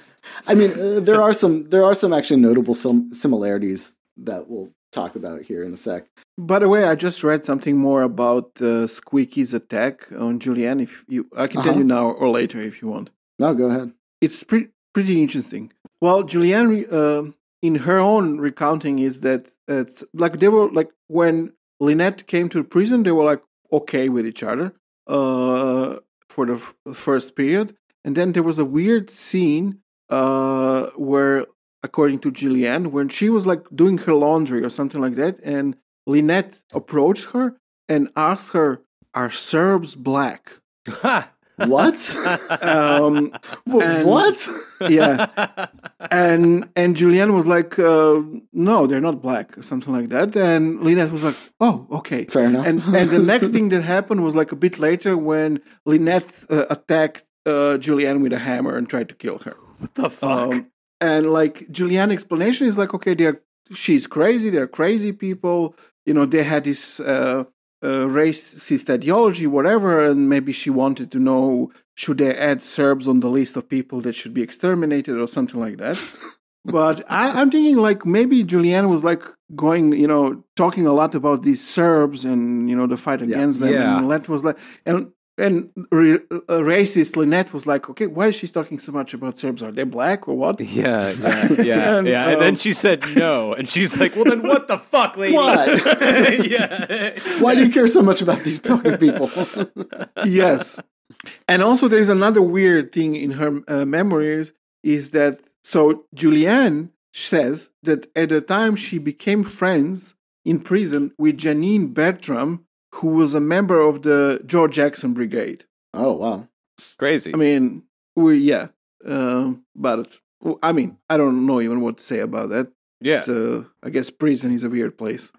I mean, there are some actually notable similarities that we'll talk about here in a sec. By the way, I just read something more about Squeaky's attack on Julianne. I can tell you now or later if you want. No, go ahead. It's pretty interesting. Well, Julianne, in her own recounting, is that it's like they were like when Lynette came to prison, they were like okay with each other for the first period, and then there was a weird scene where, according to Julianne, when she was like doing her laundry or something like that, and Lynette approached her and asked her, "Are Serbs black?" What? What? Yeah. And Julianne was like, no, they're not black, or something like that. And Lynette was like, oh, okay. Fair enough. And the next thing that happened was like a bit later when Lynette attacked Julianne with a hammer and tried to kill her. What the fuck? And like Julianne's explanation is like, okay, she's crazy. They're crazy people. They had this racist ideology, whatever, and maybe she wanted to know, should they add Serbs on the list of people that should be exterminated or something like that. But I'm thinking like maybe Julianne was like going, talking a lot about these Serbs and, the fight against them. Yeah. And Lynette was like, and racist Lynette was like, okay, why is she talking so much about Serbs? Are they black or what? Yeah. And then she said no. And she's like, well, then what the fuck, lady? What? Yeah. Why do you care so much about these fucking people? Yes. And also there's another weird thing in her memories is that, so Julianne says that at the time she became friends in prison with Janine Bertram, who was a member of the George Jackson Brigade. Oh, wow. It's crazy. I mean, but I mean, I don't know even what to say about that. Yeah. So I guess prison is a weird place.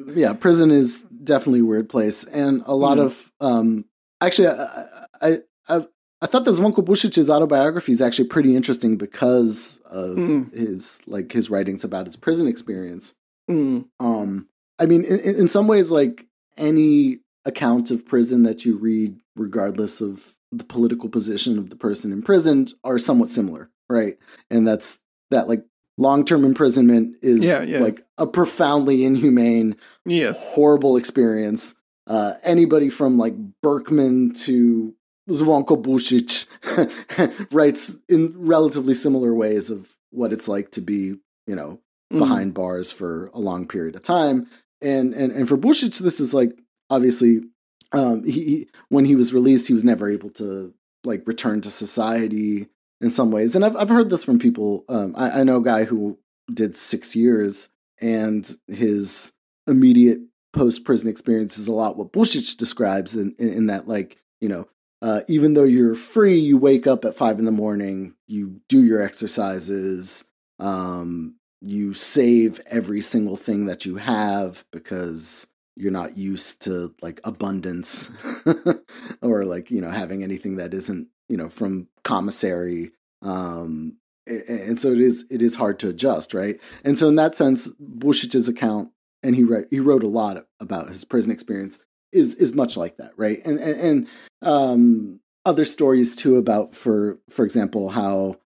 Yeah, prison is definitely a weird place. And a lot of, actually, I thought that Zvonko Busic's autobiography is actually pretty interesting because of his writings about his prison experience. I mean, in some ways, like any account of prison that you read, regardless of the political position of the person imprisoned, are somewhat similar, right? And that like long-term imprisonment is like a profoundly inhumane, horrible experience. Anybody from like Berkman to Zvonko Busic writes in relatively similar ways of what it's like to be, behind bars for a long period of time. And for Busic, this is like, obviously, he when he was released, he was never able to like return to society in some ways. And I've heard this from people. I know a guy who did 6 years, and his immediate post-prison experience is a lot what Busic describes in that, like, even though you're free, you wake up at 5 a.m, you do your exercises, you save every single thing that you have because you're not used to like abundance or like, having anything that isn't, from commissary. And so it is hard to adjust. Right. And so in that sense, Busic's account, and he wrote a lot about his prison experience, is much like that. Right. And other stories too about, for example, how,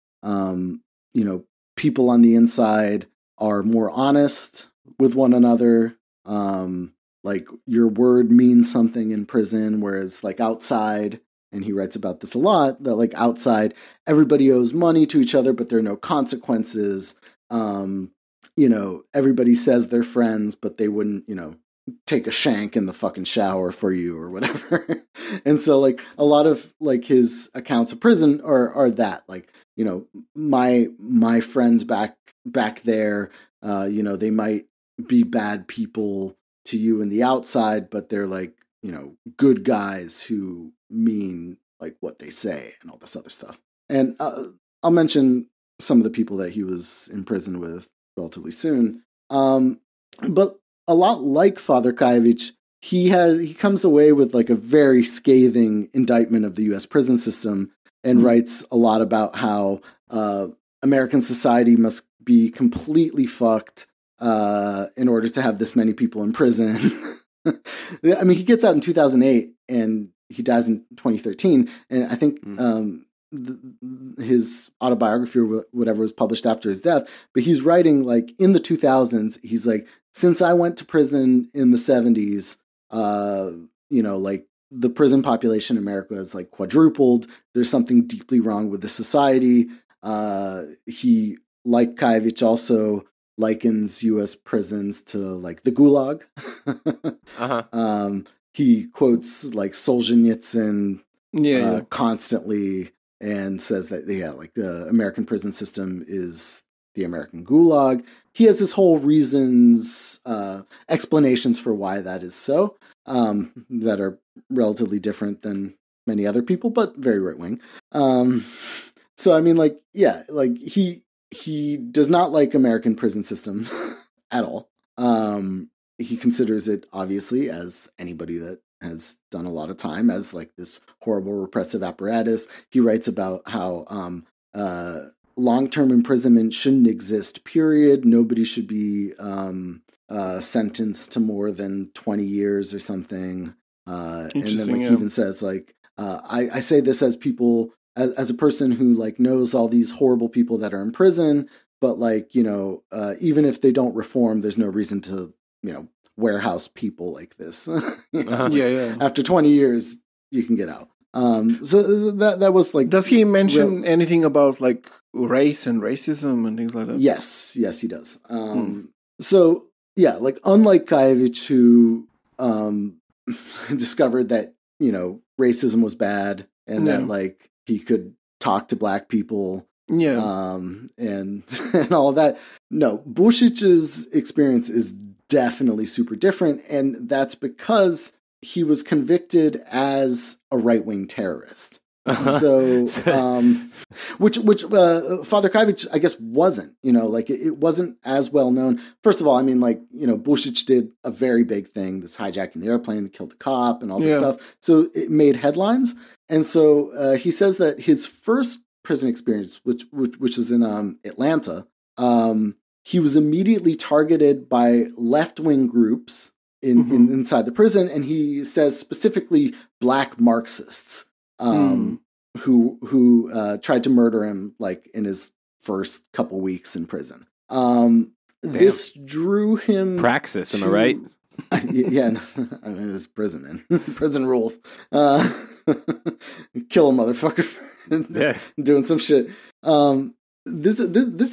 people on the inside are more honest with one another. Like your word means something in prison, whereas like outside, and he writes about this a lot, that like outside, everybody owes money to each other, but there are no consequences. Everybody says they're friends, but they wouldn't, take a shank in the fucking shower for you or whatever. And so like a lot of like his accounts of prison are that, like, my friends back there, they might be bad people to you in the outside, but they're like, good guys who mean like what they say and all this other stuff. And I'll mention some of the people that he was in prison with relatively soon. But a lot like Father Kajević, he comes away with like a very scathing indictment of the U.S. prison system and writes a lot about how American society must be completely fucked in order to have this many people in prison. I mean, he gets out in 2008 and he dies in 2013. And I think his autobiography or whatever was published after his death. But he's writing like in the 2000s, he's like, since I went to prison in the 70s, like the prison population in America is like quadrupled. There's something deeply wrong with the society. He, like Kajević, also likens U.S. prisons to like the Gulag. He quotes like Solzhenitsyn constantly and says that, like the American prison system is the American Gulag. He has his whole reasons, explanations for why that is so, that are relatively different than many other people, but very right-wing. So, I mean, like, like he does not like American prison system at all. He considers it, obviously, as anybody that has done a lot of time as like this horrible repressive apparatus. He writes about how long-term imprisonment shouldn't exist, period. Nobody should be sentenced to more than 20 years or something. And then like he even says like, I say this as people, as a person who like knows all these horrible people that are in prison, but like, even if they don't reform, there's no reason to, warehouse people like this. After 20 years, you can get out. So that was like. Does he mention anything about like race and racism and things like that? Yes, he does. So yeah, like unlike Kayevich, who discovered that racism was bad and that like he could talk to black people. And all of that. No, Busic's experience is definitely super different, and that's because he was convicted as a right-wing terrorist. So, which Father Kayevich, I guess, wasn't. Like it wasn't as well known. First of all, I mean, like Busic did a very big thing, this hijacking the airplane that killed the cop and all this stuff. So it made headlines, and so he says that his first prison experience, which was in Atlanta, he was immediately targeted by left-wing groups inside the prison, and he says specifically black Marxists who tried to murder him like in his first couple weeks in prison. This drew him Praxis, am I right? Yeah, I mean it's prison, man. Prison rules. Kill a motherfucker for doing some shit. This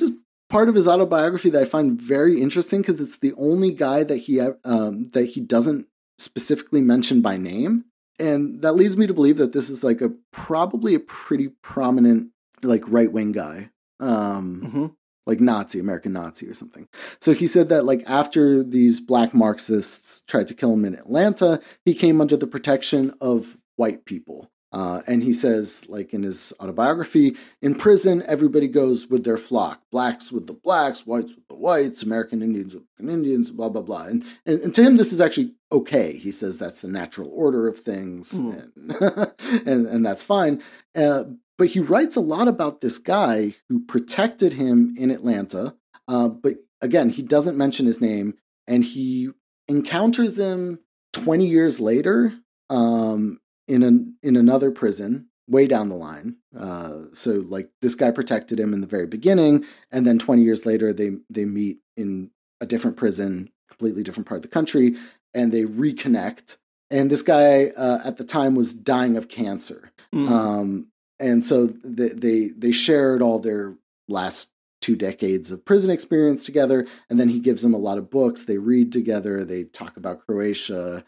is part of his autobiography that I find very interesting because it's the only guy that he doesn't specifically mention by name, and that leads me to believe that this is like probably a pretty prominent like right wing guy, like American Nazi or something. So he said that like after these black Marxists tried to kill him in Atlanta, he came under the protection of white people. And he says, like in his autobiography, in prison, everybody goes with their flock. Blacks with the blacks, whites with the whites, American Indians with American Indians, blah, blah, blah. And to him, this is actually okay. He says that's the natural order of things, and that's fine. But he writes a lot about this guy who protected him in Atlanta. But again, he doesn't mention his name, and he encounters him 20 years later, in another prison way down the line. So like this guy protected him in the very beginning, and then 20 years later they meet in a different prison, completely different part of the country, and they reconnect. And this guy at the time was dying of cancer. And so they shared all their last 2 decades of prison experience together, and then he gives them a lot of books. They read together, they talk about Croatia.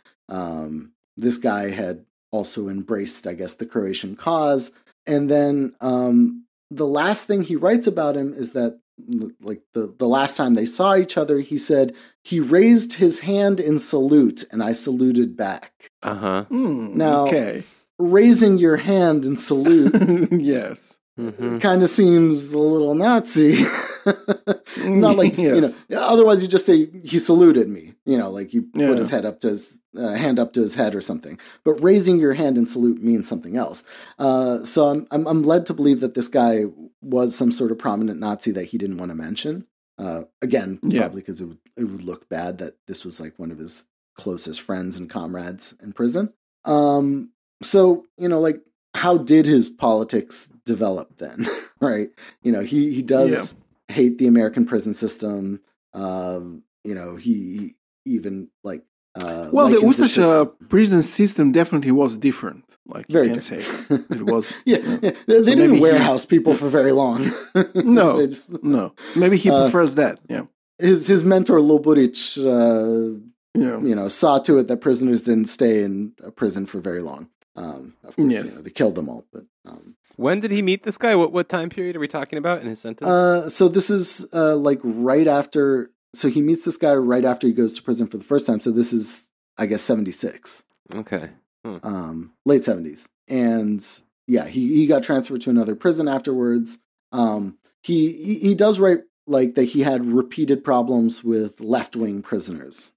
This guy had also embraced, I guess, the Croatian cause. And then the last thing he writes about him is that, like, the last time they saw each other, he said, he raised his hand in salute, and I saluted back. Now, raising your hand in salute yes. Kind of seems a little Nazi. Not like, otherwise you just say, he saluted me, like he put his head up to his hand up to his head or something. But raising your hand in salute means something else. So I'm led to believe that this guy was some sort of prominent Nazi that he didn't want to mention. Again, probably because it would look bad that this was like one of his closest friends and comrades in prison. So, like, how did his politics develop then? Right? He does hate the American prison system. He even like well, the Ustash prison system definitely was different. Like very you can say it was. They didn't warehouse people for very long. No, no. Maybe he prefers that. Yeah. His mentor LaGuardia, saw to it that prisoners didn't stay in a prison for very long. Of course, they killed them all. But when did he meet this guy? What time period are we talking about in his sentence? So this is like right after. So he meets this guy right after he goes to prison for the first time. So this is, I guess, 76. Okay. Late 70s, and he got transferred to another prison afterwards. He does write like that he had repeated problems with left-wing prisoners.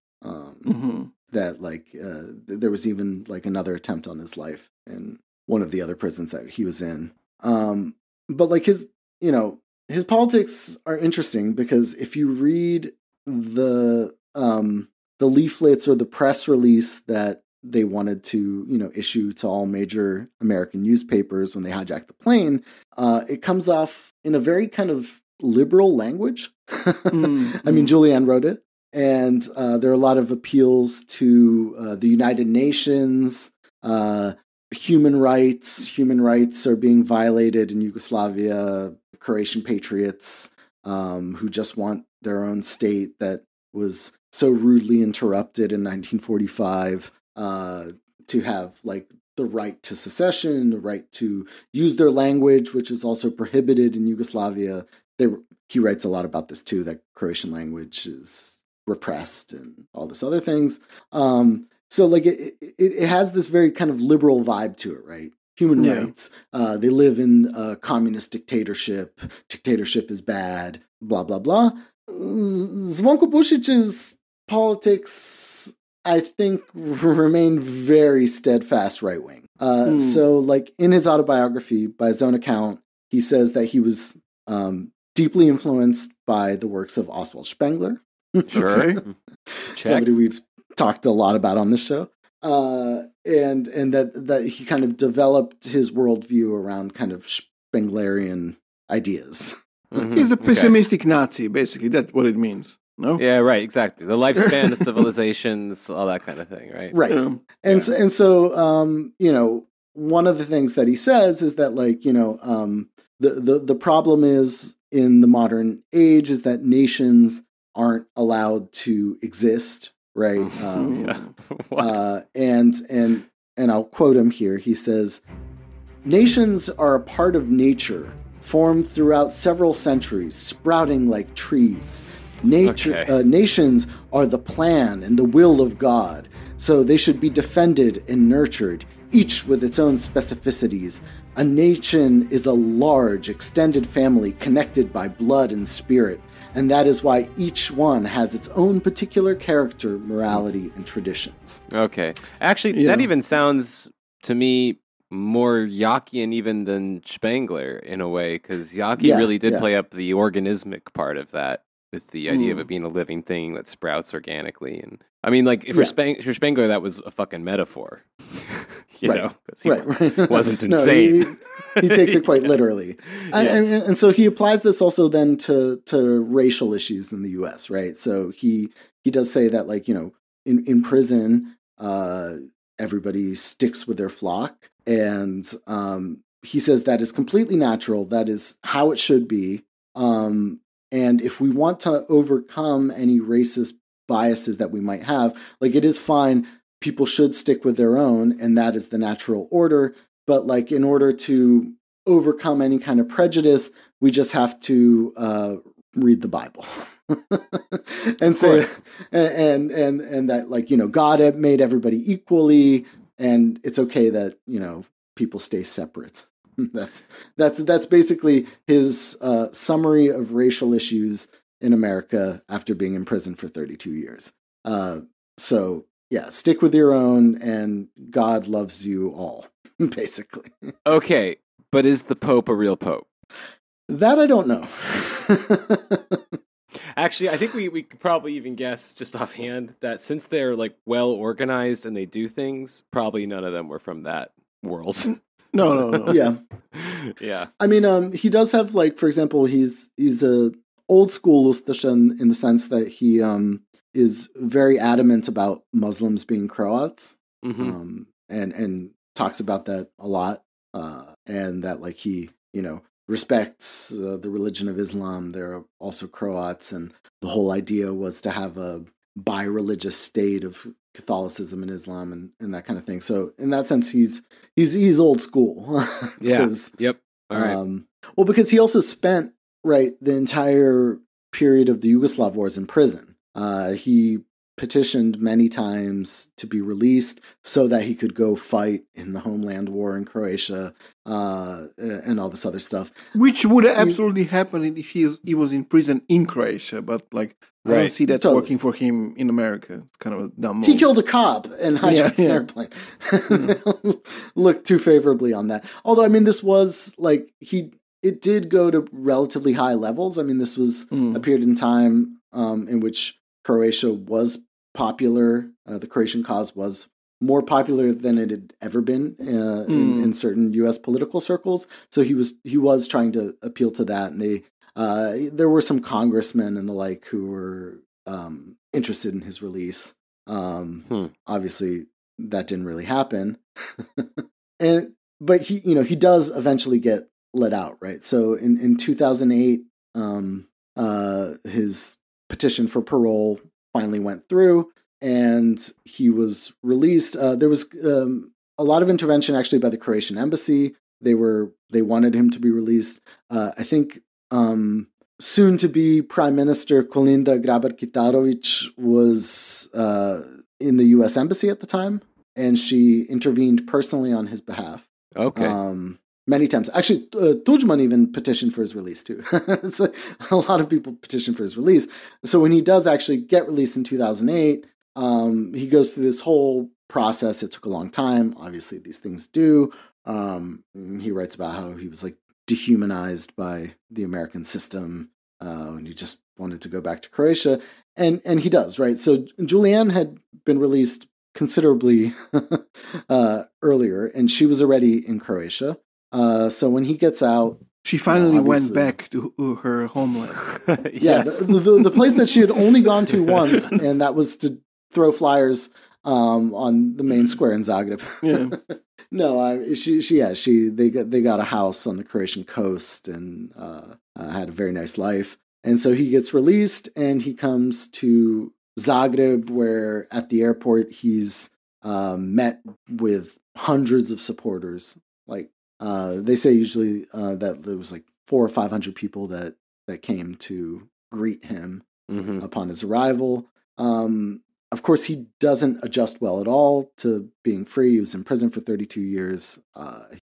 that like there was even like another attempt on his life in one of the other prisons that he was in. But like his politics are interesting because if you read the leaflets or the press release that they wanted to, issue to all major American newspapers when they hijacked the plane, it comes off in a very kind of liberal language. I mean, Julianne wrote it, and there are a lot of appeals to the United Nations, human rights. Human rights are being violated in Yugoslavia. Croatian patriots who just want their own state that was so rudely interrupted in 1945 to have like the right to secession, the right to use their language, which is also prohibited in Yugoslavia. He writes a lot about this too, that Croatian language is repressed and all this other things. So like it has this very kind of liberal vibe to it, right? Human rights. They live in a communist dictatorship. Dictatorship is bad. Blah blah blah. Zvonko Busic's politics, I think, remain very steadfast right wing. So, like in his autobiography, by his own account, he says that he was deeply influenced by the works of Oswald Spengler. Sure, somebody we've talked a lot about on this show. And that he kind of developed his worldview around kind of Spenglerian ideas. Mm-hmm. He's a pessimistic Nazi, basically. That's what it means. No? Yeah, right, exactly. The lifespan of civilizations, all that kind of thing, right? Right. And so, one of the things that he says is that, like, the problem is in the modern age is that nations aren't allowed to exist, right? And I'll quote him here. He says, "Nations are a part of nature, formed throughout several centuries, sprouting like trees. Nations are the plan and the will of God, so they should be defended and nurtured, each with its own specificities. A nation is a large, extended family connected by blood and spirit, and that is why each one has its own particular character, morality, and traditions." Okay. Actually, that even sounds, to me, more Yakian even than Spengler, in a way, because Yaki really did play up the organismic part of that, with the idea of it being a living thing that sprouts organically. And I mean, like, for Spengler, that was a fucking metaphor. you know, because he wasn't insane. No, he takes it quite literally. And so he applies this also then to racial issues in the U.S., right? So he does say that, like, in prison, everybody sticks with their flock. And he says that is completely natural. That is how it should be. And if we want to overcome any racist biases that we might have, like, it is fine. People should stick with their own, and that is the natural order. But, like, in order to overcome any kind of prejudice, we just have to read the Bible. And say, and that, like, God made everybody equally, and it's okay that, people stay separate. That's basically his summary of racial issues in America after being in prison for 32 years. So yeah, stick with your own, and God loves you all, basically. Okay, but is the Pope a real Pope? That I don't know. Actually, I think we could probably even guess just offhand that since they're, like, well organized and they do things, probably none of them were from that world. No. Yeah. I mean, he does have, like, for example, he's a old school Ustashan in the sense that he is very adamant about Muslims being Croats, and talks about that a lot, and that, like, he respects the religion of Islam. They're also Croats, and the whole idea was to have a bi-religious state of Catholicism and Islam and that kind of thing. So in that sense, he's old school. Yep. All right. Well, because he also spent the entire period of the Yugoslav wars in prison. He petitioned many times to be released so that he could go fight in the homeland war in Croatia, and all this other stuff. Which would absolutely happen if he was in prison in Croatia, but, like, I don't Right. see that Totally. working for him in America. It's kind of a dumb move. He killed a cop and hijacked an airplane. Look too favorably on that. Although, I mean, this was like it did go to relatively high levels. I mean, this was a period in time in which Croatia was popular. The Croatian cause was more popular than it had ever been in certain U.S. political circles. So he was trying to appeal to that, and there were some congressmen and the like who were interested in his release. Obviously, that didn't really happen, but he does eventually get let out, right? So in 2008, his petition for parole finally went through, and he was released. There was a lot of intervention actually by the Croatian embassy. They wanted him to be released. I think soon to be Prime Minister Kolinda Grabar-Kitarović was in the U.S. embassy at the time, and she intervened personally on his behalf. Okay. Many times. Actually, Tudjman even petitioned for his release, too. It's a lot of people petitioned for his release. So when he does actually get released in 2008, he goes through this whole process. It took a long time. Obviously, these things do. He writes about how he was like dehumanized by the American system, and he just wanted to go back to Croatia. And he does, right? So Julianne had been released considerably earlier, and she was already in Croatia. So when he gets out, she finally went back to her homeland. Yes. The place that she had only gone to once, and that was to throw flyers on the main square in Zagreb. Yeah. No, they got a house on the Croatian coast and had a very nice life. And so he gets released, and he comes to Zagreb, where at the airport he's met with hundreds of supporters. Like they say usually that there was like 400 or 500 people that came to greet him upon his arrival. Of course, he doesn't adjust well at all to being free. He was in prison for 32 years.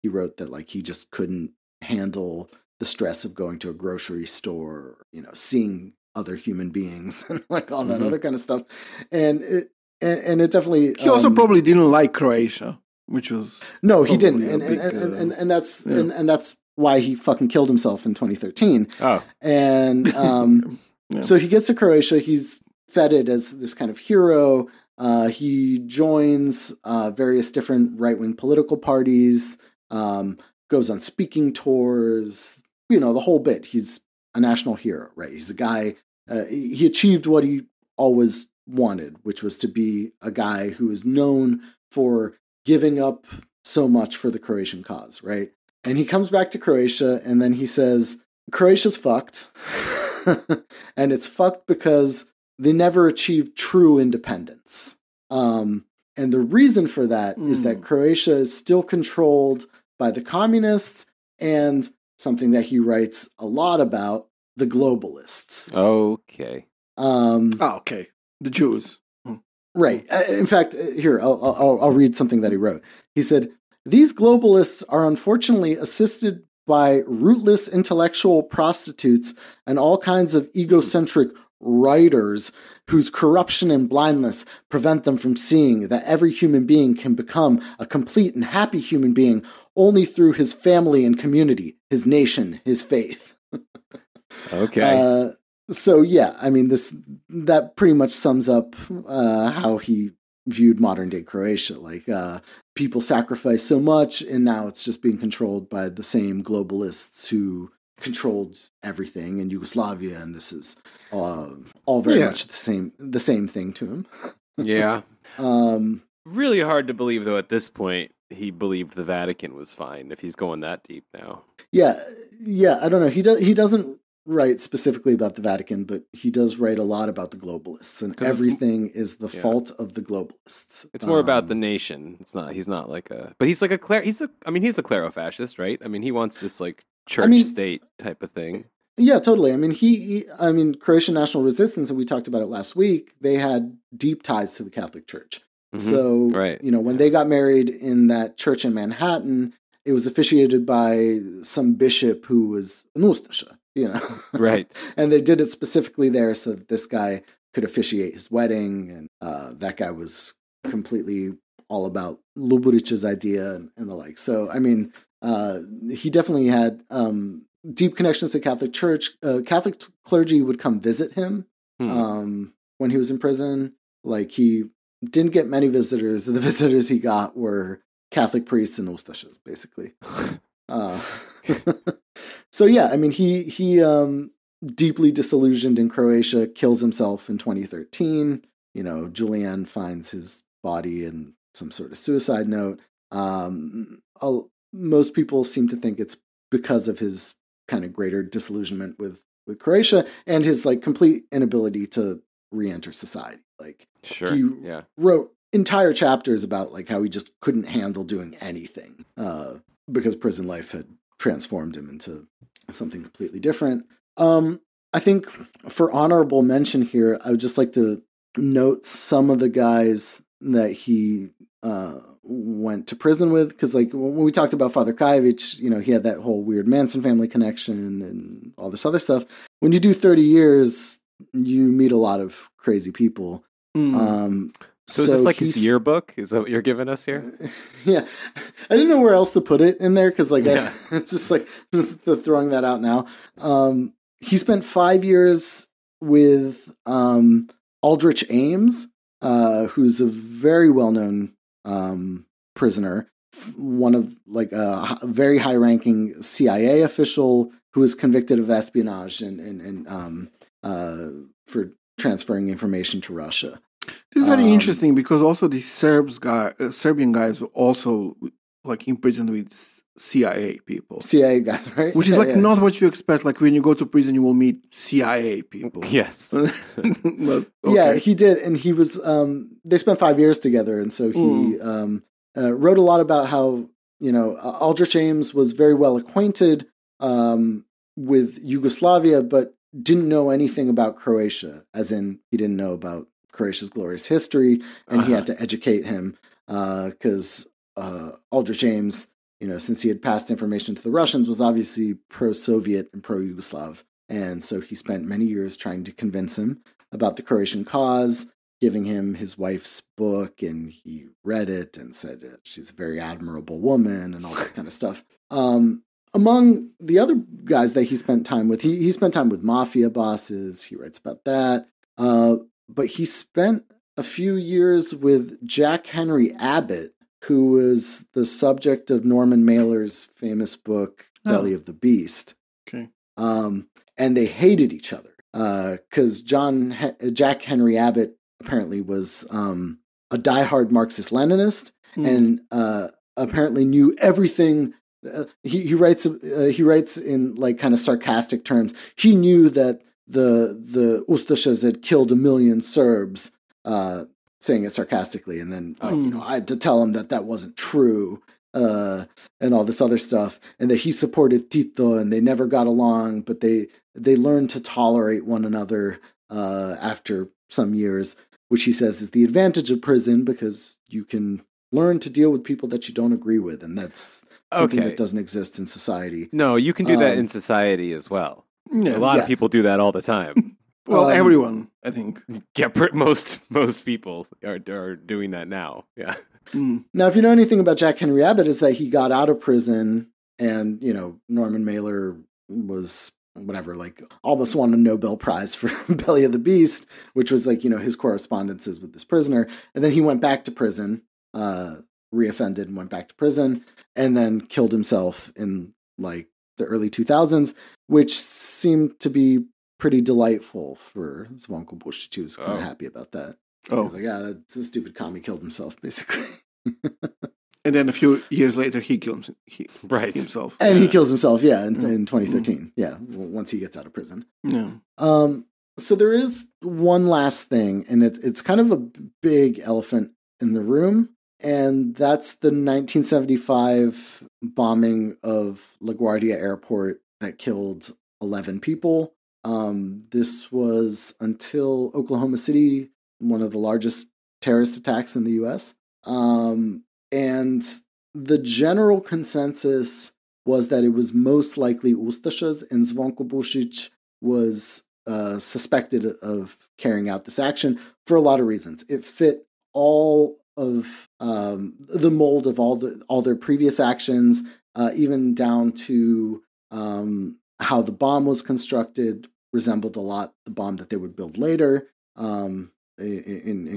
He wrote that like he just couldn't handle the stress of going to a grocery store, seeing other human beings and like all that other kind of stuff. And it definitely he also probably didn't like Croatia, which was no, he didn't, and that's why he fucking killed himself in 2013. Oh, and so he gets to Croatia. He's feted as this kind of hero. He joins various different right-wing political parties, goes on speaking tours, the whole bit. He's a national hero, right? He's a guy, he achieved what he always wanted, which was to be a guy who is known for giving up so much for the Croatian cause, right? And he comes back to Croatia, and then he says, Croatia's fucked. And it's fucked because they never achieved true independence. And the reason for that is that Croatia is still controlled by the communists and something that he writes a lot about, the globalists. okay. okay. The Jews. Right. In fact, here, I'll read something that he wrote. He said, these globalists are unfortunately assisted by rootless intellectual prostitutes and all kinds of egocentric writers whose corruption and blindness prevent them from seeing that every human being can become a complete and happy human being only through his family and community, his nation, his faith. Okay. So yeah, I mean that pretty much sums up how he viewed modern day Croatia. Like people sacrifice so much, and now it's just being controlled by the same globalists who controlled everything in Yugoslavia, and this is all very much the same thing to him. Yeah. Really hard to believe, though, at this point, he believed the Vatican was fine, if he's going that deep now. Yeah, I don't know. He doesn't write specifically about the Vatican, but he does write a lot about the globalists, and everything is the fault of the globalists. It's more about the nation. He's not like but he's like he's a clerofascist, right? I mean, he wants this like church state type of thing. Yeah, totally. I mean, Croatian National Resistance, and we talked about it last week, they had deep ties to the Catholic Church. So, when they got married in that church in Manhattan, it was officiated by some bishop who was an Ustaša, you know. Right. And they did it specifically there so that this guy could officiate his wedding, and that guy was completely all about Luburić's idea and the like. So, I mean, he definitely had deep connections to Catholic Church. Catholic clergy would come visit him when he was in prison. Like, he didn't get many visitors. The visitors he got were Catholic priests and ustashas, basically. So yeah, I mean, he deeply disillusioned in Croatia, kills himself in 2013. You know, Julianne finds his body in some sort of suicide note. Most people seem to think it's because of his kind of greater disillusionment with Croatia and his like complete inability to re-enter society. Like, Sure. he Yeah. wrote entire chapters about like how he just couldn't handle doing anything because prison life had transformed him into something completely different. I think for honorable mention here, I would just like to note some of the guys that he went to prison with, because like when we talked about Father Kajević, you know, he had that whole weird Manson family connection and all this other stuff. When you do 30 years, you meet a lot of crazy people. So is this like his yearbook? Is that what you're giving us here? Yeah. I didn't know where else to put it in there because like it's just like just throwing that out now. He spent 5 years with Aldrich Ames, who's a very well-known prisoner, one of like a very high-ranking CIA official who was convicted of espionage and for transferring information to Russia. This is very interesting because also the Serbian guys were also like imprisoned with CIA people. CIA guys, right? Which is not what you expect. Like when you go to prison, you will meet CIA people. Yes. But, okay. Yeah, he did. And he was, they spent 5 years together. And so he wrote a lot about how, you know, Aldrich Ames was very well acquainted with Yugoslavia, but didn't know anything about Croatia, as in he didn't know about Croatia's glorious history, and he had to educate him because Aldrich Ames, you know, since he had passed information to the Russians, was obviously pro-Soviet and pro-Yugoslav. And so he spent many years trying to convince him about the Croatian cause, giving him his wife's book, and he read it and said she's a very admirable woman and all this kind of stuff. Among the other guys that he spent time with, he spent time with mafia bosses. He writes about that. But he spent a few years with Jack Henry Abbott, who was the subject of Norman Mailer's famous book, Belly of the Beast. Okay. And they hated each other because Jack Henry Abbott apparently was a diehard Marxist-Leninist and apparently knew everything. He writes in like kind of sarcastic terms. He knew that the Ustashas had killed 1 million Serbs, saying it sarcastically, and then you know, I had to tell him that wasn't true, and all this other stuff, and that he supported Tito, and they never got along, but they learned to tolerate one another after some years, which he says is the advantage of prison, because you can learn to deal with people that you don't agree with, and that's something that doesn't exist in society. No, you can do that in society as well. Yeah. A lot of people do that all the time. Well, everyone, I think. Yeah, most people are doing that now. Yeah. Now, if you know anything about Jack Henry Abbott, is that he got out of prison, and you know, Norman Mailer was whatever, like almost won a Nobel Prize for Belly of the Beast, which was like, you know, his correspondences with this prisoner, and then he went back to prison, reoffended and went back to prison, and then killed himself in like the early 2000s, which seemed to be pretty delightful for Zvonko Busic. He was kind of happy about that. He was like, yeah, that's a stupid commie, killed himself, basically. And then a few years later, he killed himself. And he kills himself, in 2013. Yeah, once he gets out of prison. Yeah. So there is one last thing, and it's kind of a big elephant in the room, and that's the 1975 bombing of LaGuardia Airport that killed 11 people. This was until Oklahoma City, one of the largest terrorist attacks in the U.S. And the general consensus was that it was most likely Ustasha's, and Zvonko Busic was suspected of carrying out this action for a lot of reasons. It fit all of the mold of all their previous actions, even down to how the bomb was constructed, resembled a lot the bomb that they would build later in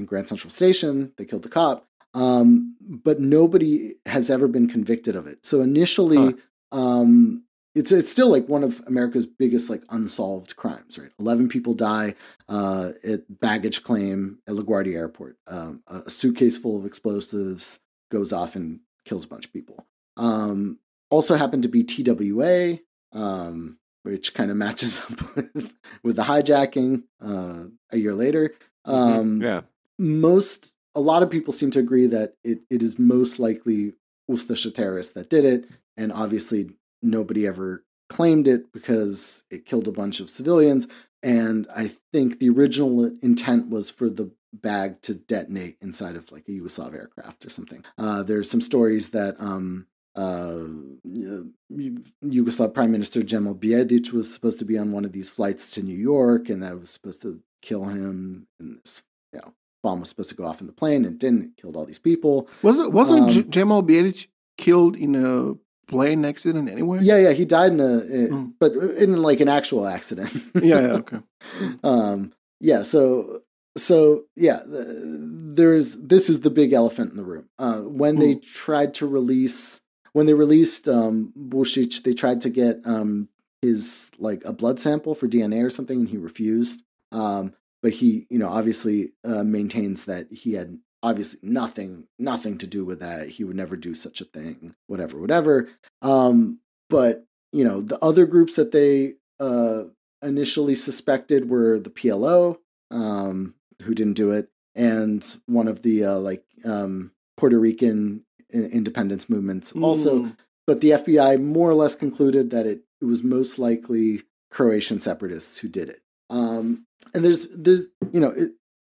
Grand Central Station. They killed the cop, but nobody has ever been convicted of it. So initially, it's still like one of America's biggest like unsolved crimes. Right, 11 people die at baggage claim at LaGuardia Airport. A suitcase full of explosives goes off and kills a bunch of people. Also happened to be TWA, which kind of matches up with the hijacking a year later. A lot of people seem to agree that it is most likely Ustasha terrorists that did it, and obviously nobody ever claimed it because it killed a bunch of civilians. And I think the original intent was for the bag to detonate inside of like a Yugoslav aircraft or something. There's some stories that Yugoslav Prime Minister Cemal Bijedić was supposed to be on one of these flights to New York, and that was supposed to kill him. And this, bomb was supposed to go off in the plane, and didn't. It killed all these people. Wasn't Cemal Bijedić killed in a plane accident anyway? Yeah, he died but in like an actual accident. Okay. This is the big elephant in the room. When they released Busic, they tried to get his like a blood sample for DNA or something, and he refused. But he, obviously maintains that he had obviously nothing to do with that. He would never do such a thing, whatever. But, the other groups that they initially suspected were the PLO, who didn't do it, and one of the Puerto Rican independence movements also. But the FBI more or less concluded that it was most likely Croatian separatists who did it. And there's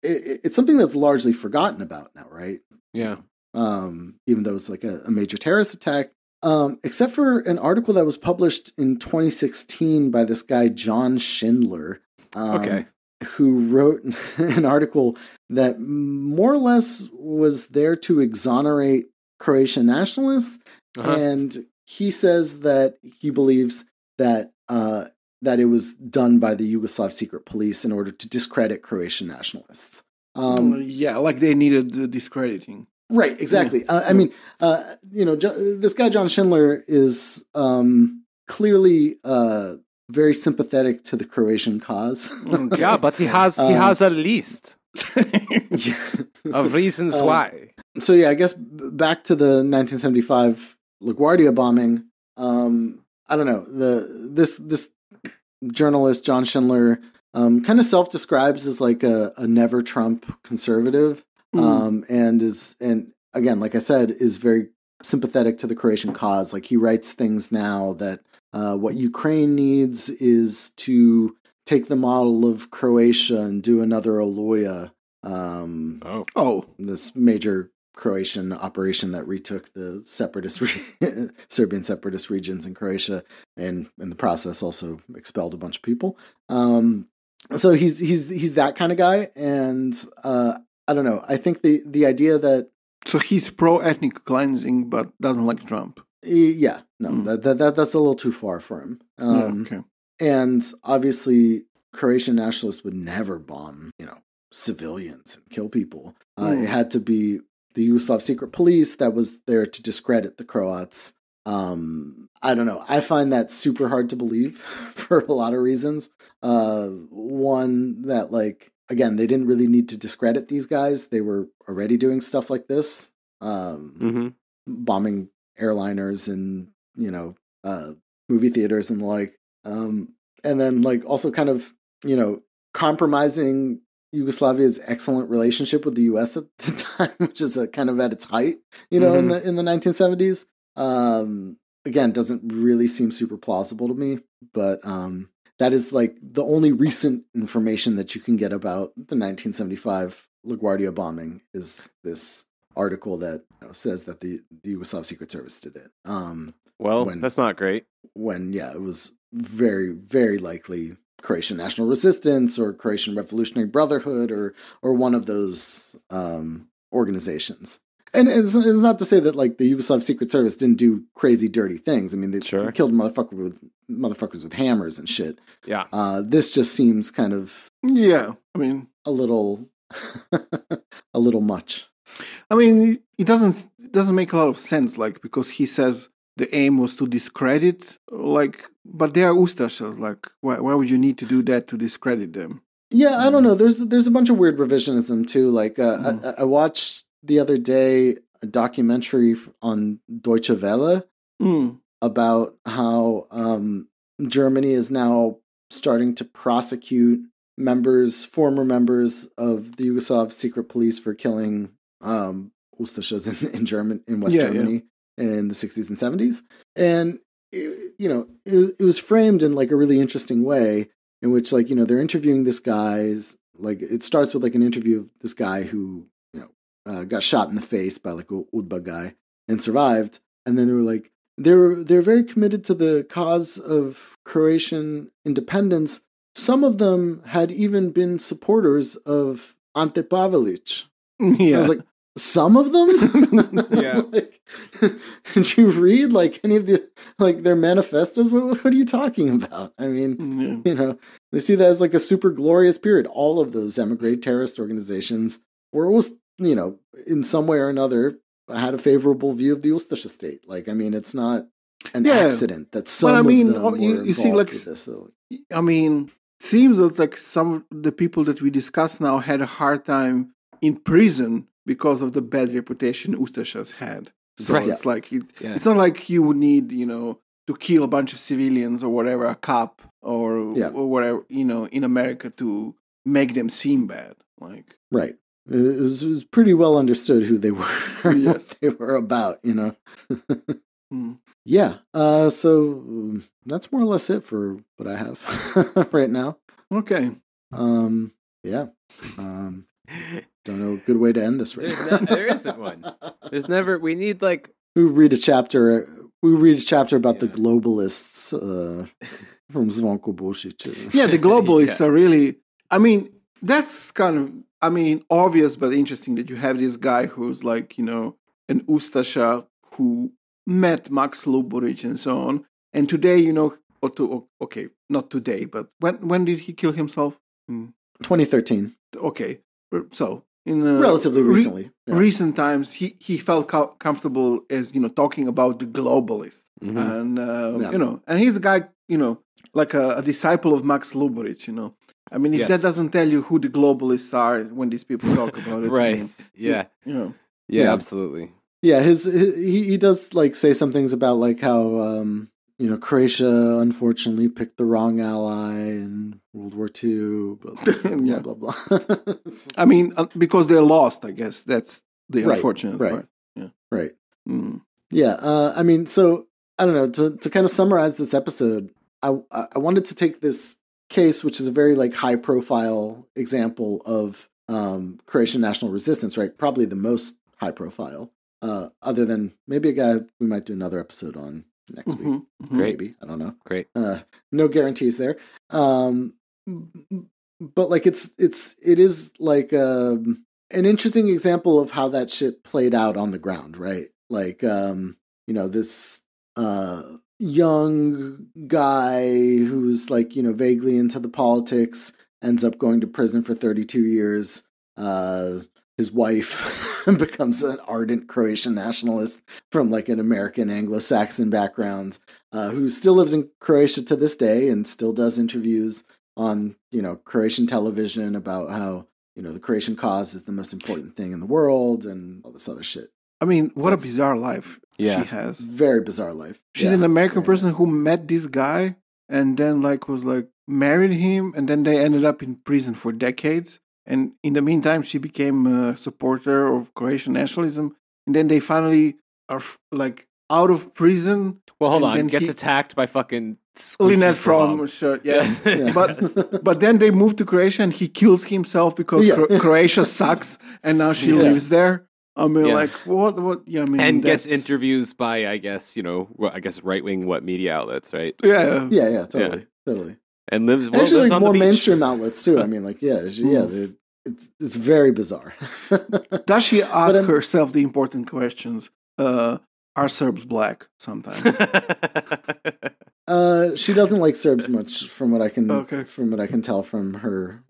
it's something that's largely forgotten about now, right? Yeah. Even though it's like a major terrorist attack, except for an article that was published in 2016 by this guy, John Schindler, who wrote an article that more or less was there to exonerate Croatian nationalists. And he says that he believes that that it was done by the Yugoslav secret police in order to discredit Croatian nationalists. Like they needed the discrediting. Right, exactly. This guy, John Schindler, is clearly very sympathetic to the Croatian cause. Yeah, but he has a list of reasons why. So yeah, I guess back to the 1975 LaGuardia bombing. I don't know. This journalist John Schindler kind of self-describes as like a never Trump conservative, and again, like I said, is very sympathetic to the Croatian cause. Like he writes things now that what Ukraine needs is to take the model of Croatia and do another Oluya. This major Croatian operation that retook the Serbian separatist regions in Croatia, and in the process also expelled a bunch of people. So he's that kind of guy, and I don't know. I think the idea that he's pro ethnic cleansing but doesn't like Trump. Yeah, no, that's a little too far for him. Okay. And obviously, Croatian nationalists would never bomb, civilians and kill people. It had to be the Yugoslav secret police that was there to discredit the Croats. I don't know. I find that super hard to believe for a lot of reasons. One, that again, they didn't really need to discredit these guys. They were already doing stuff like this, bombing airliners and, movie theaters and the like. And then also kind of, compromising Yugoslavia's excellent relationship with the U.S. at the time, which is kind of at its height, in the 1970s. Again, doesn't really seem super plausible to me, but that is the only recent information that you can get about the 1975 LaGuardia bombing is this article that says that the Yugoslav Secret Service did it. Well, when- that's not great. when it was very, very likely Croatian National Resistance or Croatian Revolutionary Brotherhood or one of those organizations. And it's not to say that like the Yugoslav Secret Service didn't do crazy, dirty things. I mean, they killed motherfuckers with hammers and shit. Yeah. This just seems kind of I mean, a little much. I mean, it doesn't make a lot of sense, like, because he says the aim was to discredit, like, but they are Ustashas, like, why would you need to do that to discredit them? Yeah, I don't know. There's a bunch of weird revisionism too. Like, I watched the other day a documentary on Deutsche Welle about how Germany is now starting to prosecute former members of the Yugoslav secret police for killing Ustashas in West Germany in the 60s and 70s. And, it was framed in like a really interesting way in which, like, they're interviewing this guy's, like, it starts with like an interview of this guy who, got shot in the face by like a UDBA guy and survived. And then they were like, they're very committed to the cause of Croatian independence. Some of them had even been supporters of Ante Pavelić. Yeah. I was like, some of them? Yeah. Like, did you read like any of their manifestos? What are you talking about? I mean, they see that as like a super glorious period. All of those emigre terrorist organizations were almost, in some way or another, had a favorable view of the Ustasha state. Like, I mean, it's not an accident that some of them were you see, like, with this. So, I mean, seems that like some of the people that we discuss now had a hard time in prison because of the bad reputation Ustashas had. So it's like it's not like you would need, to kill a bunch of civilians or whatever, a cop or whatever, in America to make them seem bad. Like, right. It was pretty well understood who they were, yes. what they were about, Yeah. So that's more or less it for what I have right now. Okay. Yeah. Don't know a good way to end this right now. There isn't one. There's never. We need like. We read a chapter about the globalists from Zvonko Busic. Yeah, the globalists are really. I mean, that's kind of. I mean, obvious but interesting that you have this guy who's like, an Ustasha who met Max Luburic and so on. And today, okay, not today, but when did he kill himself? 2013. Okay, so in relatively recently, recent times, he felt comfortable as talking about the globalists, and and he's a guy like a disciple of Max Luburic, I mean, if that doesn't tell you who the globalists are when these people talk about it, right? Yeah, absolutely. Yeah, he does like say some things about like how Croatia unfortunately picked the wrong ally in World War II, blah blah blah. I mean, because they lost, I guess that's the unfortunate part. Yeah, right. Yeah, I mean, so I don't know. To kind of summarize this episode, I wanted to take this case, which is a very like high profile example of Croatian national resistance, right? Probably the most high profile, other than maybe a guy we might do another episode on next week. Great. Maybe, I don't know. Great. No guarantees there. But like it is like an interesting example of how that shit played out on the ground, right? Like this young guy who's like, vaguely into the politics, ends up going to prison for 32 years. His wife becomes an ardent Croatian nationalist from like an American Anglo-Saxon background, who still lives in Croatia to this day and still does interviews on, Croatian television about how, the Croatian cause is the most important thing in the world and all this other shit. I mean, what a bizarre life she has. Very bizarre life. She's an American person who met this guy and then was married him, and then they ended up in prison for decades. And in the meantime, she became a supporter of Croatian nationalism. And then they finally are out of prison. Well, hold on. Gets attacked by fucking Lynette from sure, yeah. But then they move to Croatia and he kills himself because Croatia sucks, and now she lives there. I mean, Yeah. like, what? Yeah, I mean, And gets that's- interviews by, I guess, right wing media outlets, right? Yeah. Yeah, totally. And lives And actually, lives like on the more beach. mainstream outlets too. I mean, like, it's very bizarre. Does she ask I'm- herself the important questions? Are Serbs black sometimes? She doesn't like Serbs much, from what I can Okay. tell from her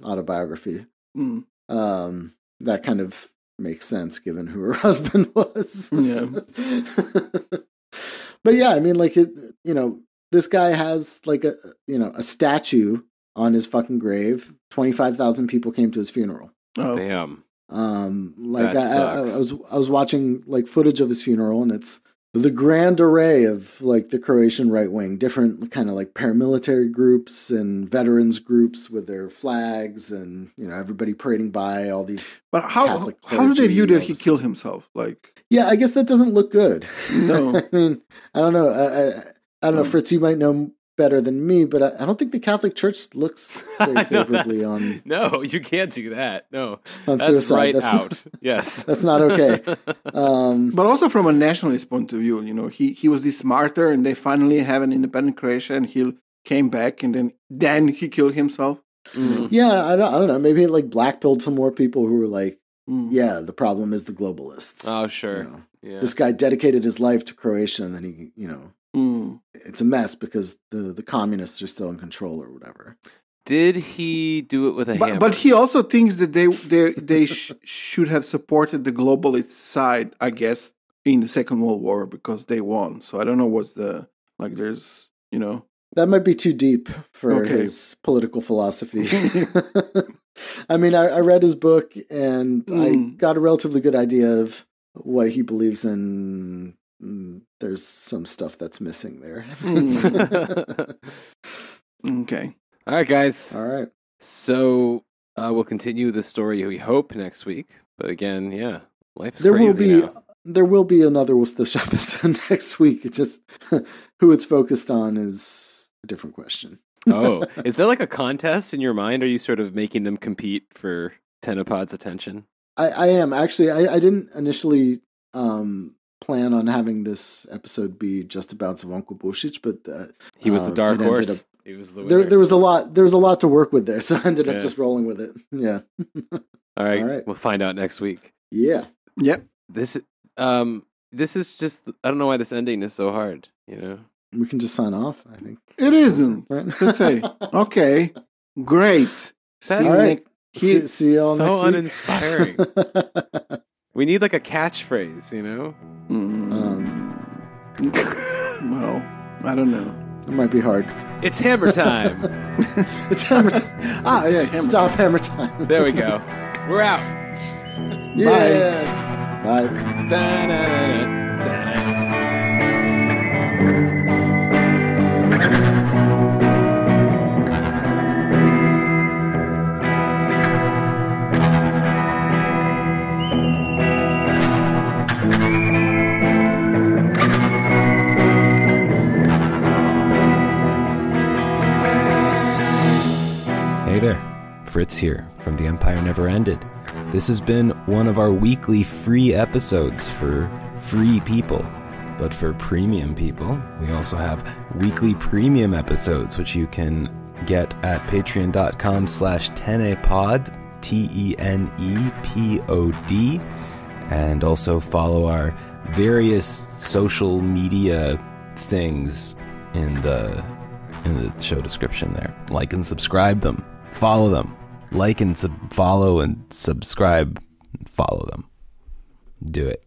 autobiography. Mm. That kind of makes sense given who her husband was. Yeah. But yeah, I mean, like, this guy has like a statue on his fucking grave. 25,000 people came to his funeral. Oh. Damn. Like That I sucks. was watching like footage of his funeral, and it's the grand array of like the Croatian right wing, different kind of like paramilitary groups and veterans groups with their flags, and everybody parading by, all these. But how Catholic do they view clergy, that all he this. killed himself? Like, Yeah, I guess that doesn't look good. No. I mean, I don't know. I don't know, Fritz. You might know better than me, but I don't think the Catholic Church looks very No, favorably that's- No, you can't do that. No. on That's suicide. right That's out. Yes. that's not okay. but also from a nationalist point of view, he was this martyr, and they finally have an independent Croatia, and he came back, and then he killed himself. Mm. Yeah, I don't know. Maybe it like blackpilled some more people who were like, Mm. yeah, the problem is the globalists. Oh, sure. You know, Yeah. This guy dedicated his life to Croatia, and then he, Mm. it's a mess because the communists are still in control or whatever. Did he do it with a hammer? But he also thinks that they should have supported the globalist side, I guess, in the Second World War because they won. So I don't know what's there's. That might be too deep for Okay. his political philosophy. I mean, I read his book, and I got a relatively good idea of what he believes in. There's some stuff that's missing there. Okay. All right, guys. All right. So we'll continue the story, we hope, next week. But again, yeah, life's There will crazy be now. there will be another Wustash episode next week. It's just who it's focused on is a different question. Oh, is there like a contest in your mind? Are you sort of making them compete for Tenopod's attention? I am actually. I didn't initially plan on having this episode be just about Zvonko Busic, but He was the dark it ended horse. up- He was the winner. there was a lot to work with there, so I ended up Yeah. just rolling with it. Yeah, All right, all right. we'll find out next week. yeah. Yep. This is just, I don't know why this ending is so hard, We can just sign off, I think. It isn't. Right? Let's say. Okay. Great. See That's- you All right. next- See you all so next week. uninspiring. We need like a catchphrase, Well, I don't know. It might be hard. It's hammer time. It's hammer time. Yeah. Hammer. Stop hammer time. There we go. We're out. Yeah. Bye. Da-da-da-da, da-da. Hey there, Fritz here from The Empire Never Ended. This has been one of our weekly free episodes for free people. But for premium people, we also have weekly premium episodes, which you can get at patreon.com/tenepod, TENEPOD, and also follow our various social media things in the show description there. Like and subscribe them. Follow them. Like and follow and subscribe. Follow them. Do it.